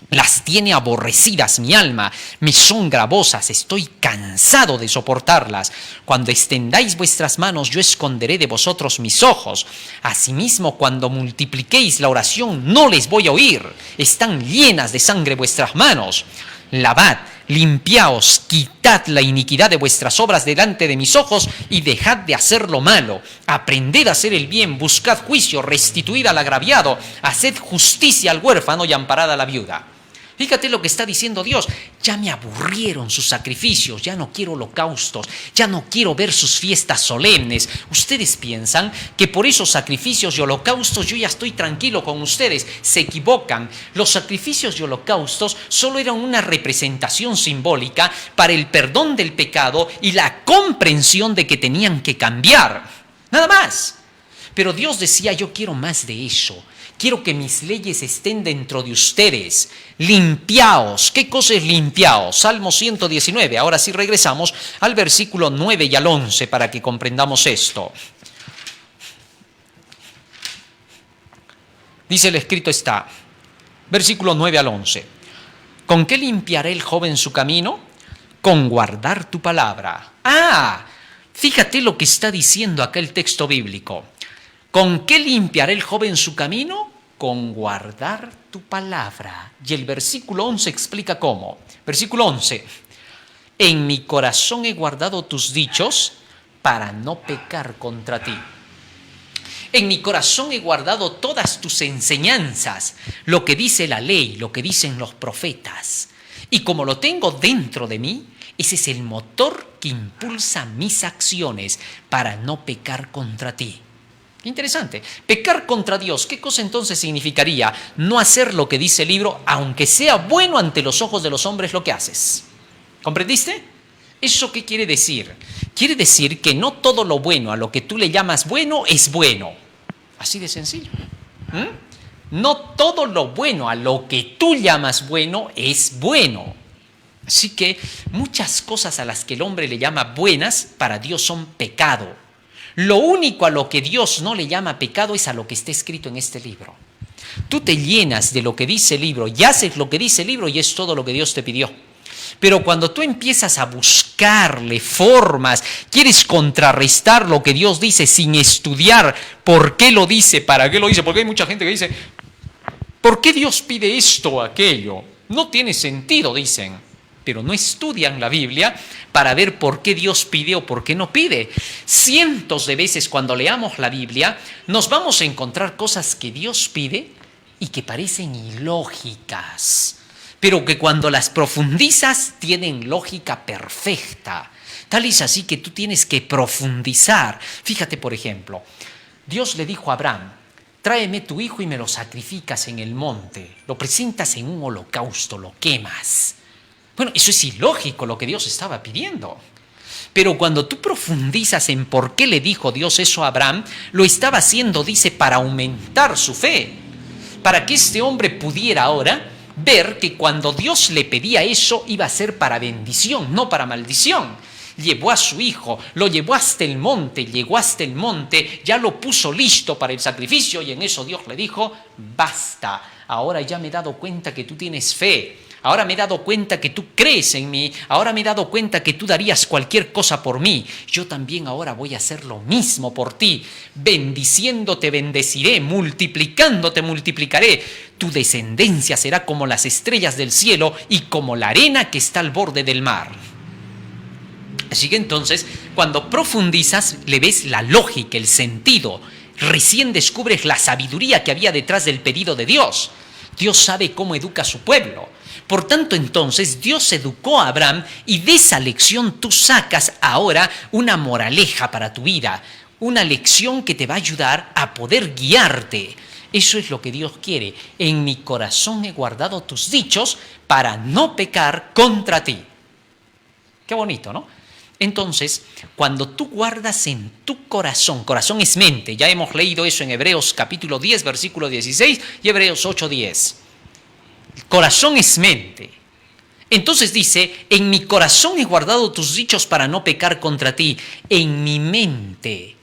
las tiene aborrecidas mi alma, me son gravosas, estoy cansado de soportarlas. Cuando extendáis vuestras manos, yo esconderé de vosotros mis ojos. Asimismo, cuando multipliquéis la oración, no les voy a oír. Están llenas de sangre vuestras manos. Lavad, limpiaos, quitad la iniquidad de vuestras obras delante de mis ojos y dejad de hacer lo malo. Aprended a hacer el bien, buscad juicio, restituid al agraviado, haced justicia al huérfano y amparad a la viuda. Fíjate lo que está diciendo Dios: ya me aburrieron sus sacrificios, ya no quiero holocaustos, ya no quiero ver sus fiestas solemnes. Ustedes piensan que por esos sacrificios y holocaustos yo ya estoy tranquilo con ustedes. Se equivocan. Los sacrificios y holocaustos solo eran una representación simbólica para el perdón del pecado y la comprensión de que tenían que cambiar. Nada más. Pero Dios decía: yo quiero más de eso. Quiero que mis leyes estén dentro de ustedes. Limpiaos. ¿Qué cosa es limpiaos? Salmo 119. Ahora sí regresamos al versículo 9 y al 11 para que comprendamos esto. Dice el escrito está, versículo 9 al 11. ¿Con qué limpiará el joven su camino? Con guardar tu palabra. Fíjate lo que está diciendo acá el texto bíblico. ¿Con qué limpiará el joven su camino? Con guardar tu palabra. Y el versículo 11 explica cómo. Versículo 11. En mi corazón he guardado tus dichos para no pecar contra ti. En mi corazón he guardado todas tus enseñanzas, lo que dice la ley, lo que dicen los profetas. Y como lo tengo dentro de mí, ese es el motor que impulsa mis acciones para no pecar contra ti. Interesante. Pecar contra Dios, ¿qué cosa entonces significaría? No hacer lo que dice el libro, aunque sea bueno ante los ojos de los hombres lo que haces. ¿Comprendiste? ¿Eso qué quiere decir? Quiere decir que no todo lo bueno a lo que tú le llamas bueno es bueno. Así de sencillo. No todo lo bueno a lo que tú llamas bueno es bueno. Así que muchas cosas a las que el hombre le llama buenas, para Dios son pecado. Lo único a lo que Dios no le llama pecado es a lo que está escrito en este libro. Tú te llenas de lo que dice el libro y haces lo que dice el libro y es todo lo que Dios te pidió. Pero cuando tú empiezas a buscarle formas, quieres contrarrestar lo que Dios dice sin estudiar por qué lo dice, para qué lo dice, porque hay mucha gente que dice, ¿por qué Dios pide esto o aquello? No tiene sentido, dicen. Pero no estudian la Biblia para ver por qué Dios pide o por qué no pide. Cientos de veces cuando leamos la Biblia nos vamos a encontrar cosas que Dios pide y que parecen ilógicas, pero que cuando las profundizas tienen lógica perfecta. Tal es así que tú tienes que profundizar. Fíjate, por ejemplo, Dios le dijo a Abraham, tráeme tu hijo y me lo sacrificas en el monte, lo presentas en un holocausto, lo quemas. Bueno, eso es ilógico lo que Dios estaba pidiendo. Pero cuando tú profundizas en por qué le dijo Dios eso a Abraham, lo estaba haciendo, dice, para aumentar su fe. Para que este hombre pudiera ahora ver que cuando Dios le pedía eso iba a ser para bendición, no para maldición. Llevó a su hijo, lo llevó hasta el monte, llegó hasta el monte, ya lo puso listo para el sacrificio y en eso Dios le dijo, basta, ahora ya me he dado cuenta que tú tienes fe. Ahora me he dado cuenta que tú crees en mí. Ahora me he dado cuenta que tú darías cualquier cosa por mí. Yo también ahora voy a hacer lo mismo por ti. Bendiciéndote bendeciré, multiplicándote multiplicaré. Tu descendencia será como las estrellas del cielo y como la arena que está al borde del mar. Así que entonces, cuando profundizas, le ves la lógica, el sentido. Recién descubres la sabiduría que había detrás del pedido de Dios. Dios sabe cómo educa a su pueblo. Por tanto, entonces, Dios educó a Abraham y de esa lección tú sacas ahora una moraleja para tu vida, una lección que te va a ayudar a poder guiarte. Eso es lo que Dios quiere. En mi corazón he guardado tus dichos para no pecar contra ti. Qué bonito, ¿no? Entonces, cuando tú guardas en tu corazón, corazón es mente, ya hemos leído eso en Hebreos capítulo 10, versículo 16 y Hebreos 8, 10. Corazón es mente. Entonces dice, en mi corazón he guardado tus dichos para no pecar contra ti. En mi mente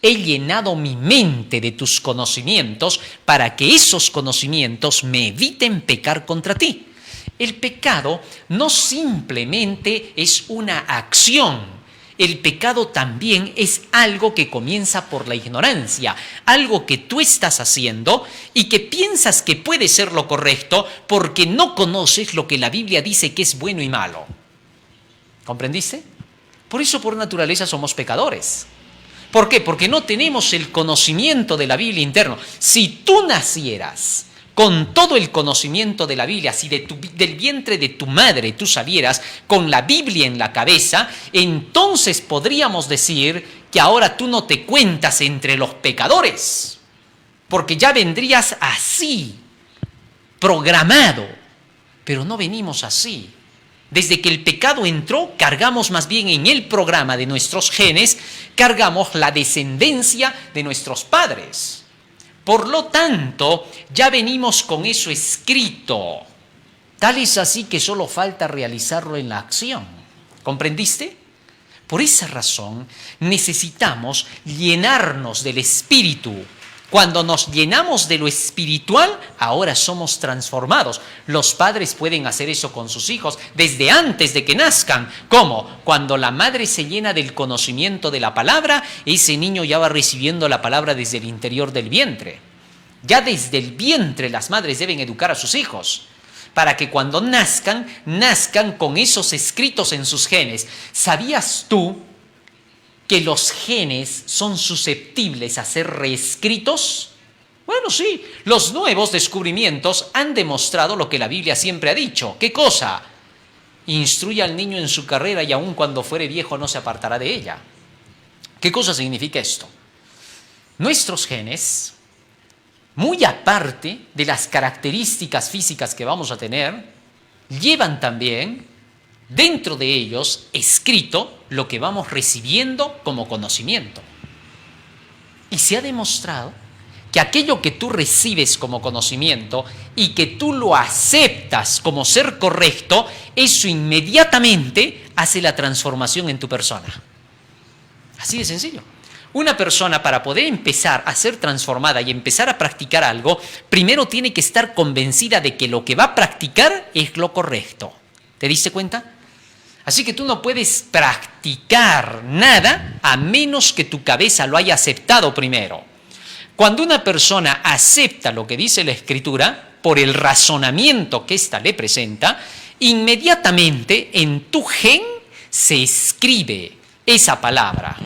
he llenado mi mente de tus conocimientos para que esos conocimientos me eviten pecar contra ti. El pecado no simplemente es una acción. El pecado también es algo que comienza por la ignorancia, algo que tú estás haciendo y que piensas que puede ser lo correcto porque no conoces lo que la Biblia dice que es bueno y malo. ¿Comprendiste? Por eso por naturaleza somos pecadores. ¿Por qué? Porque no tenemos el conocimiento de la Biblia interno. Si tú nacieras con todo el conocimiento de la Biblia, si del vientre de tu madre tú salieras con la Biblia en la cabeza, entonces podríamos decir que ahora tú no te cuentas entre los pecadores, porque ya vendrías así, programado, pero no venimos así. Desde que el pecado entró, cargamos más bien en el programa de nuestros genes, cargamos la descendencia de nuestros padres. Por lo tanto, ya venimos con eso escrito. Tal es así que solo falta realizarlo en la acción. ¿Comprendiste? Por esa razón, necesitamos llenarnos del Espíritu. Cuando nos llenamos de lo espiritual, ahora somos transformados. Los padres pueden hacer eso con sus hijos desde antes de que nazcan. ¿Cómo? Cuando la madre se llena del conocimiento de la palabra, ese niño ya va recibiendo la palabra desde el interior del vientre. Ya desde el vientre las madres deben educar a sus hijos para que cuando nazcan, nazcan con esos escritos en sus genes. ¿Sabías tú que los genes son susceptibles a ser reescritos? Bueno, sí, los nuevos descubrimientos han demostrado lo que la Biblia siempre ha dicho. ¿Qué cosa? Instruye al niño en su carrera y aun cuando fuere viejo no se apartará de ella. ¿Qué cosa significa esto? Nuestros genes, muy aparte de las características físicas que vamos a tener, llevan también dentro de ellos escrito lo que vamos recibiendo como conocimiento. Y se ha demostrado que aquello que tú recibes como conocimiento y que tú lo aceptas como ser correcto, eso inmediatamente hace la transformación en tu persona. Así de sencillo. Una persona, para poder empezar a ser transformada y empezar a practicar algo, primero tiene que estar convencida de que lo que va a practicar es lo correcto. ¿Te diste cuenta? Así que tú no puedes practicar nada a menos que tu cabeza lo haya aceptado primero. Cuando una persona acepta lo que dice la Escritura, por el razonamiento que ésta le presenta, inmediatamente en tu gen se escribe esa palabra.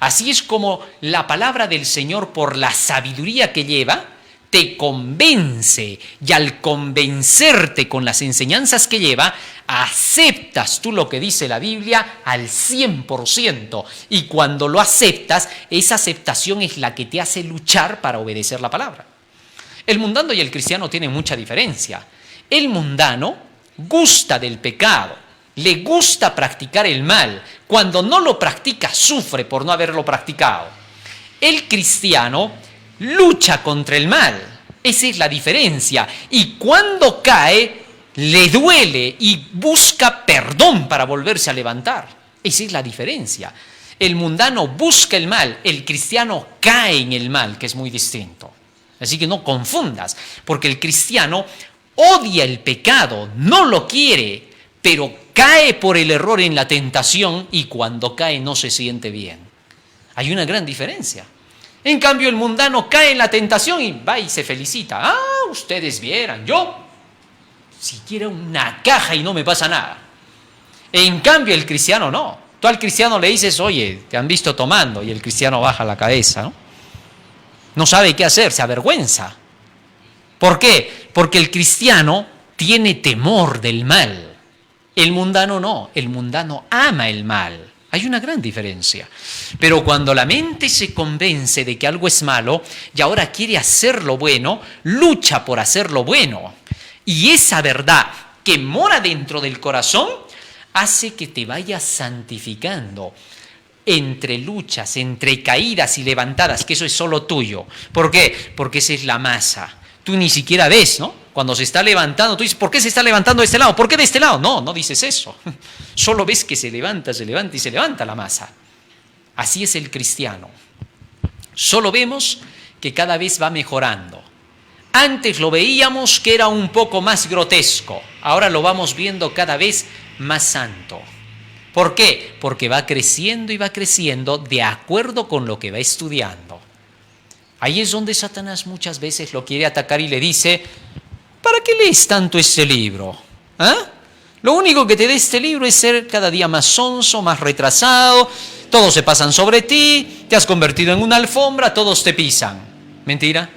Así es como la palabra del Señor, por la sabiduría que lleva, te convence, y al convencerte con las enseñanzas que lleva, aceptas tú lo que dice la Biblia al 100%. Y cuando lo aceptas, esa aceptación es la que te hace luchar para obedecer la palabra. El mundano y el cristiano tienen mucha diferencia. El mundano gusta del pecado, le gusta practicar el mal. Cuando no lo practica, sufre por no haberlo practicado. El cristiano lucha contra el mal. Esa es la diferencia. Y cuando cae, le duele y busca perdón para volverse a levantar. Esa es la diferencia. El mundano busca el mal, el cristiano cae en el mal, que es muy distinto. Así que no confundas, porque el cristiano odia el pecado, no lo quiere, pero cae por el error en la tentación y cuando cae no se siente bien. Hay una gran diferencia. En cambio, el mundano cae en la tentación y va y se felicita. Ah, ustedes vieran, yo siquiera una caja y no me pasa nada. En cambio, el cristiano no. Tú al cristiano le dices, oye, te han visto tomando, y el cristiano baja la cabeza, ¿no? No sabe qué hacer, se avergüenza. ¿Por qué? Porque el cristiano tiene temor del mal. El mundano no, el mundano ama el mal. Hay una gran diferencia. Pero cuando la mente se convence de que algo es malo y ahora quiere hacer lo bueno, lucha por hacer lo bueno. Y esa verdad que mora dentro del corazón hace que te vayas santificando entre luchas, entre caídas y levantadas, que eso es solo tuyo. ¿Por qué? Porque esa es la masa. Tú ni siquiera ves, ¿no? Cuando se está levantando, tú dices, ¿por qué se está levantando de este lado? ¿Por qué de este lado? No, no dices eso. Solo ves que se levanta y se levanta la masa. Así es el cristiano. Solo vemos que cada vez va mejorando. Antes lo veíamos que era un poco más grotesco. Ahora lo vamos viendo cada vez más santo. ¿Por qué? Porque va creciendo y va creciendo de acuerdo con lo que va estudiando. Ahí es donde Satanás muchas veces lo quiere atacar y le dice, ¿para qué lees tanto este libro? ¿Ah? Lo único que te da este libro es ser cada día más sonso, más retrasado, todos se pasan sobre ti, te has convertido en una alfombra, todos te pisan. ¿Mentira?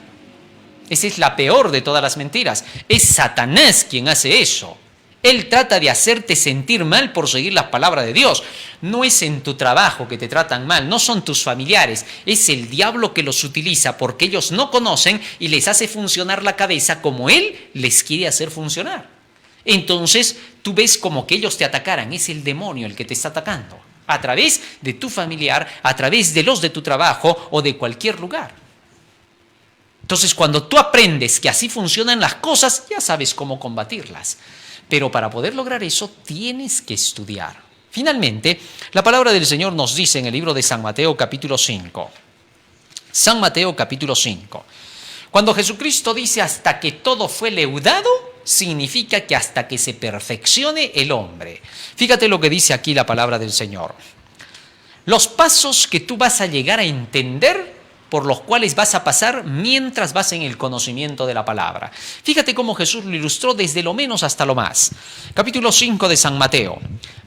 Esa es la peor de todas las mentiras. Es Satanás quien hace eso. Él trata de hacerte sentir mal por seguir las palabras de Dios. No es en tu trabajo que te tratan mal, no son tus familiares, es el diablo que los utiliza porque ellos no conocen y les hace funcionar la cabeza como él les quiere hacer funcionar. Entonces tú ves como que ellos te atacaran, es el demonio el que te está atacando, a través de tu familiar, a través de los de tu trabajo o de cualquier lugar. Entonces cuando tú aprendes que así funcionan las cosas, ya sabes cómo combatirlas. Pero para poder lograr eso tienes que estudiar. Finalmente, la palabra del Señor nos dice en el libro de San Mateo capítulo 5. San Mateo capítulo 5. Cuando Jesucristo dice hasta que todo fue leudado, significa que hasta que se perfeccione el hombre. Fíjate lo que dice aquí la palabra del Señor. Los pasos que tú vas a llegar a entender por los cuales vas a pasar mientras vas en el conocimiento de la palabra. Fíjate cómo Jesús lo ilustró desde lo menos hasta lo más. Capítulo 5 de San Mateo,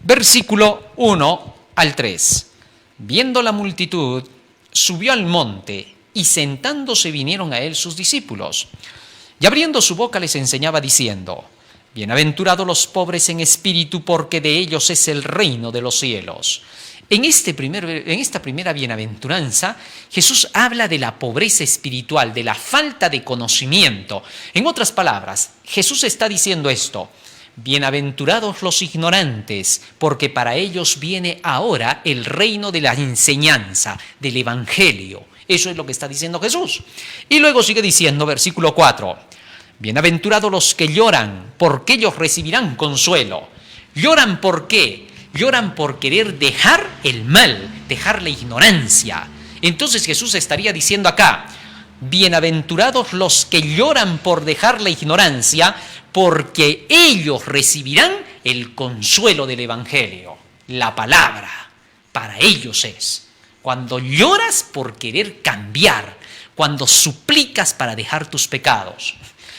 versículo 1 al 3. Viendo la multitud, subió al monte y sentándose vinieron a él sus discípulos. Y abriendo su boca les enseñaba diciendo, bienaventurados los pobres en espíritu, porque de ellos es el reino de los cielos. En esta primera bienaventuranza, Jesús habla de la pobreza espiritual, de la falta de conocimiento. En otras palabras, Jesús está diciendo esto, bienaventurados los ignorantes, porque para ellos viene ahora el reino de la enseñanza, del evangelio. Eso es lo que está diciendo Jesús. Y luego sigue diciendo, versículo 4, bienaventurados los que lloran, porque ellos recibirán consuelo. ¿Lloran por qué? Lloran por querer dejar el mal, dejar la ignorancia. Entonces Jesús estaría diciendo acá, bienaventurados los que lloran por dejar la ignorancia, porque ellos recibirán el consuelo del evangelio. La palabra para ellos es. Cuando lloras por querer cambiar, cuando suplicas para dejar tus pecados.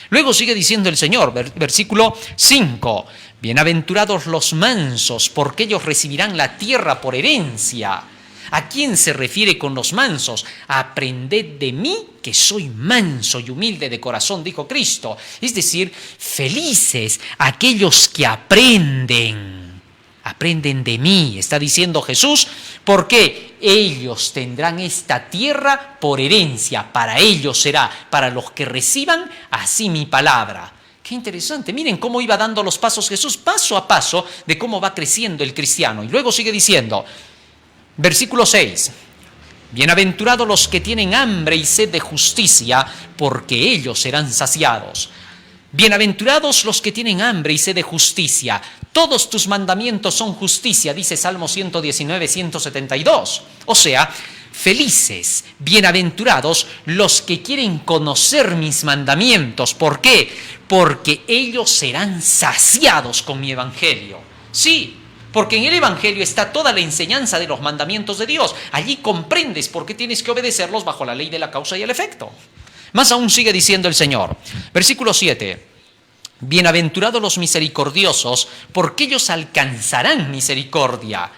Luego sigue diciendo el Señor, versículo 5, bienaventurados los mansos, porque ellos recibirán la tierra por herencia. ¿A quién se refiere con los mansos? Aprended de mí, que soy manso y humilde de corazón, dijo Cristo. Es decir, felices aquellos que aprenden de mí, está diciendo Jesús, porque ellos tendrán esta tierra por herencia, para ellos será, para los que reciban así mi palabra. Qué interesante, miren cómo iba dando los pasos Jesús, paso a paso, de cómo va creciendo el cristiano. Y luego sigue diciendo, versículo 6, bienaventurados los que tienen hambre y sed de justicia, porque ellos serán saciados. Bienaventurados los que tienen hambre y sed de justicia. Todos tus mandamientos son justicia, dice Salmo 119, 172. O sea, felices, bienaventurados los que quieren conocer mis mandamientos. ¿Por qué? Porque ellos serán saciados con mi evangelio. Sí, porque en el evangelio está toda la enseñanza de los mandamientos de Dios. Allí comprendes por qué tienes que obedecerlos bajo la ley de la causa y el efecto. Más aún sigue diciendo el Señor. Versículo 7. Bienaventurados los misericordiosos, porque ellos alcanzarán misericordia.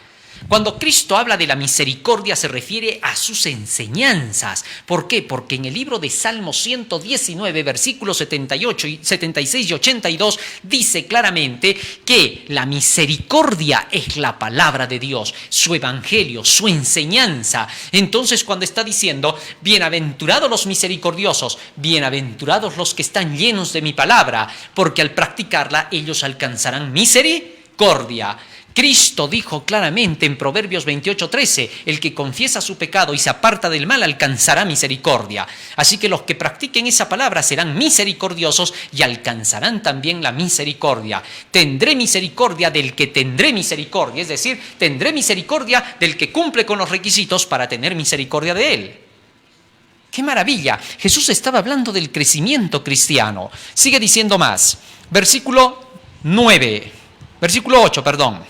Cuando Cristo habla de la misericordia se refiere a sus enseñanzas. ¿Por qué? Porque en el libro de Salmo 119, versículos 76 y 82, dice claramente que la misericordia es la palabra de Dios, su evangelio, su enseñanza. Entonces, cuando está diciendo, bienaventurados los misericordiosos, bienaventurados los que están llenos de mi palabra, porque al practicarla ellos alcanzarán misericordia. Cristo dijo claramente en Proverbios 28:13, el que confiesa su pecado y se aparta del mal alcanzará misericordia. Así que los que practiquen esa palabra serán misericordiosos y alcanzarán también la misericordia. Tendré misericordia del que tendré misericordia, es decir, tendré misericordia del que cumple con los requisitos para tener misericordia de él. ¡Qué maravilla! Jesús estaba hablando del crecimiento cristiano. Sigue diciendo más. Versículo 8, perdón.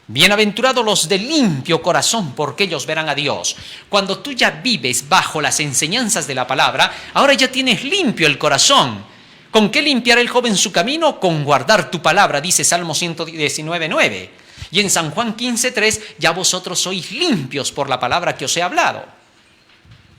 Bienaventurados los de limpio corazón, porque ellos verán a Dios. Cuando tú ya vives bajo las enseñanzas de la palabra, ahora ya tienes limpio el corazón. ¿Con qué limpiará el joven su camino? Con guardar tu palabra, dice Salmo 119:9. Y en San Juan 15:3, ya vosotros sois limpios por la palabra que os he hablado.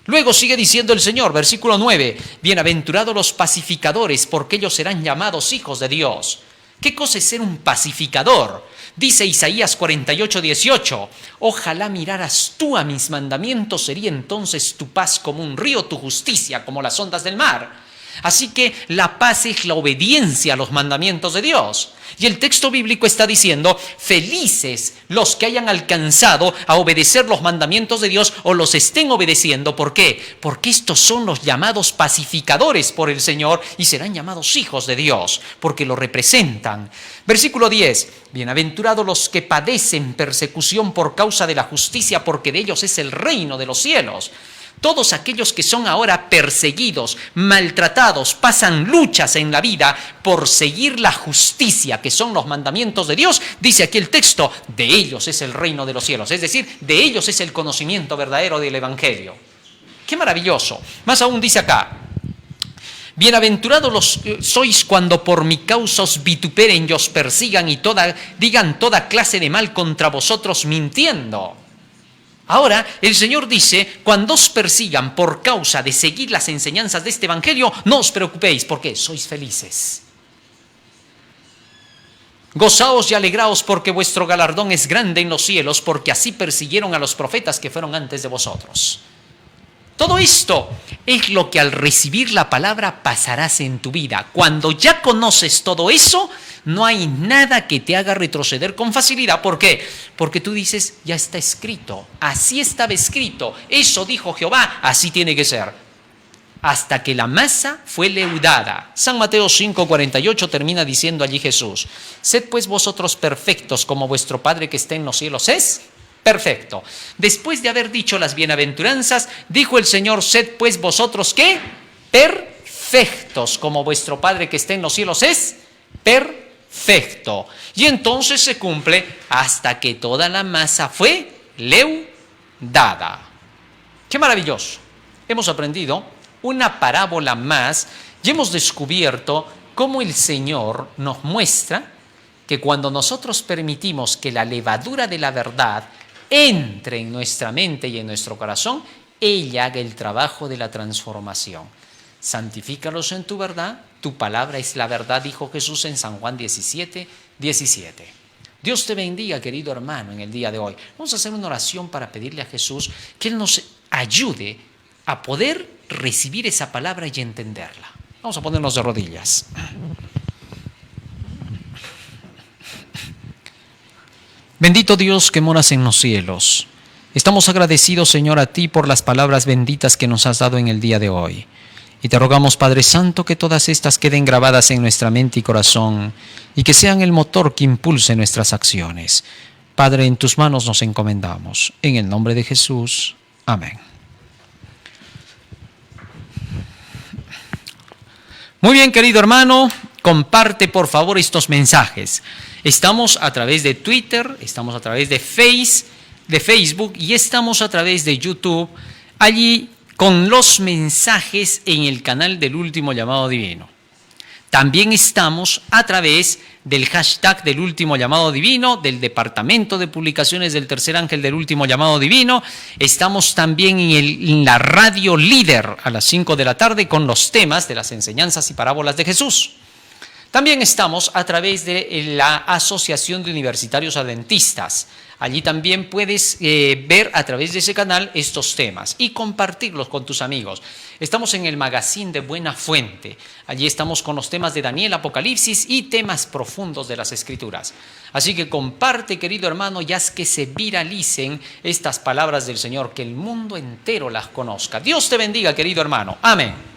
Luego sigue diciendo el Señor, versículo 9, bienaventurados los pacificadores, porque ellos serán llamados hijos de Dios. ¿Qué cosa es ser un pacificador? Dice Isaías 48:18, ojalá miraras tú a mis mandamientos, sería entonces tu paz como un río, tu justicia como las ondas del mar. Así que la paz es la obediencia a los mandamientos de Dios. Y el texto bíblico está diciendo, felices los que hayan alcanzado a obedecer los mandamientos de Dios o los estén obedeciendo. ¿Por qué? Porque estos son los llamados pacificadores por el Señor y serán llamados hijos de Dios, porque lo representan. Versículo 10, bienaventurados los que padecen persecución por causa de la justicia, porque de ellos es el reino de los cielos. Todos aquellos que son ahora perseguidos, maltratados, pasan luchas en la vida por seguir la justicia, que son los mandamientos de Dios, dice aquí el texto, de ellos es el reino de los cielos, es decir, de ellos es el conocimiento verdadero del Evangelio. ¡Qué maravilloso! Más aún dice acá, bienaventurados sois cuando por mi causa os vituperen y os persigan y digan toda clase de mal contra vosotros mintiendo. Ahora, el Señor dice, cuando os persigan por causa de seguir las enseñanzas de este Evangelio, no os preocupéis, porque sois felices. Gozaos y alegraos porque vuestro galardón es grande en los cielos, porque así persiguieron a los profetas que fueron antes de vosotros. Todo esto es lo que al recibir la palabra pasarás en tu vida. Cuando ya conoces todo eso, no hay nada que te haga retroceder con facilidad. ¿Por qué? Porque tú dices, ya está escrito, así estaba escrito, eso dijo Jehová, así tiene que ser. Hasta que la masa fue leudada. San Mateo 5:48 termina diciendo allí Jesús, sed pues vosotros perfectos como vuestro Padre que está en los cielos es perfecto. Después de haber dicho las bienaventuranzas, dijo el Señor, sed pues vosotros ¿qué? Perfectos como vuestro Padre que está en los cielos es perfecto. Y entonces se cumple hasta que toda la masa fue leudada. ¡Qué maravilloso! Hemos aprendido una parábola más y hemos descubierto cómo el Señor nos muestra que cuando nosotros permitimos que la levadura de la verdad entre en nuestra mente y en nuestro corazón, ella haga el trabajo de la transformación. Santifícalos en tu verdad, tu palabra es la verdad, dijo Jesús en San Juan 17:17. Dios te bendiga, querido hermano, en el día de hoy. Vamos a hacer una oración para pedirle a Jesús que Él nos ayude a poder recibir esa palabra y entenderla. Vamos a ponernos de rodillas. Bendito Dios que moras en los cielos. Estamos agradecidos, Señor, a ti por las palabras benditas que nos has dado en el día de hoy. Y te rogamos, Padre Santo, que todas estas queden grabadas en nuestra mente y corazón y que sean el motor que impulse nuestras acciones. Padre, en tus manos nos encomendamos. En el nombre de Jesús. Amén. Muy bien, querido hermano, comparte por favor estos mensajes. Estamos a través de Twitter, estamos a través de Facebook y estamos a través de YouTube, allí con los mensajes en el canal del Último Llamado Divino. También estamos a través del hashtag del Último Llamado Divino, del Departamento de Publicaciones del Tercer Ángel del Último Llamado Divino. Estamos también en la Radio Líder a las 5 de la tarde con los temas de las enseñanzas y parábolas de Jesús. También estamos a través de la Asociación de Universitarios Adventistas. Allí también puedes ver a través de ese canal estos temas y compartirlos con tus amigos. Estamos en el Magazine de Buena Fuente. Allí estamos con los temas de Daniel, Apocalipsis y temas profundos de las Escrituras. Así que comparte, querido hermano, y haz que se viralicen estas palabras del Señor, que el mundo entero las conozca. Dios te bendiga, querido hermano. Amén.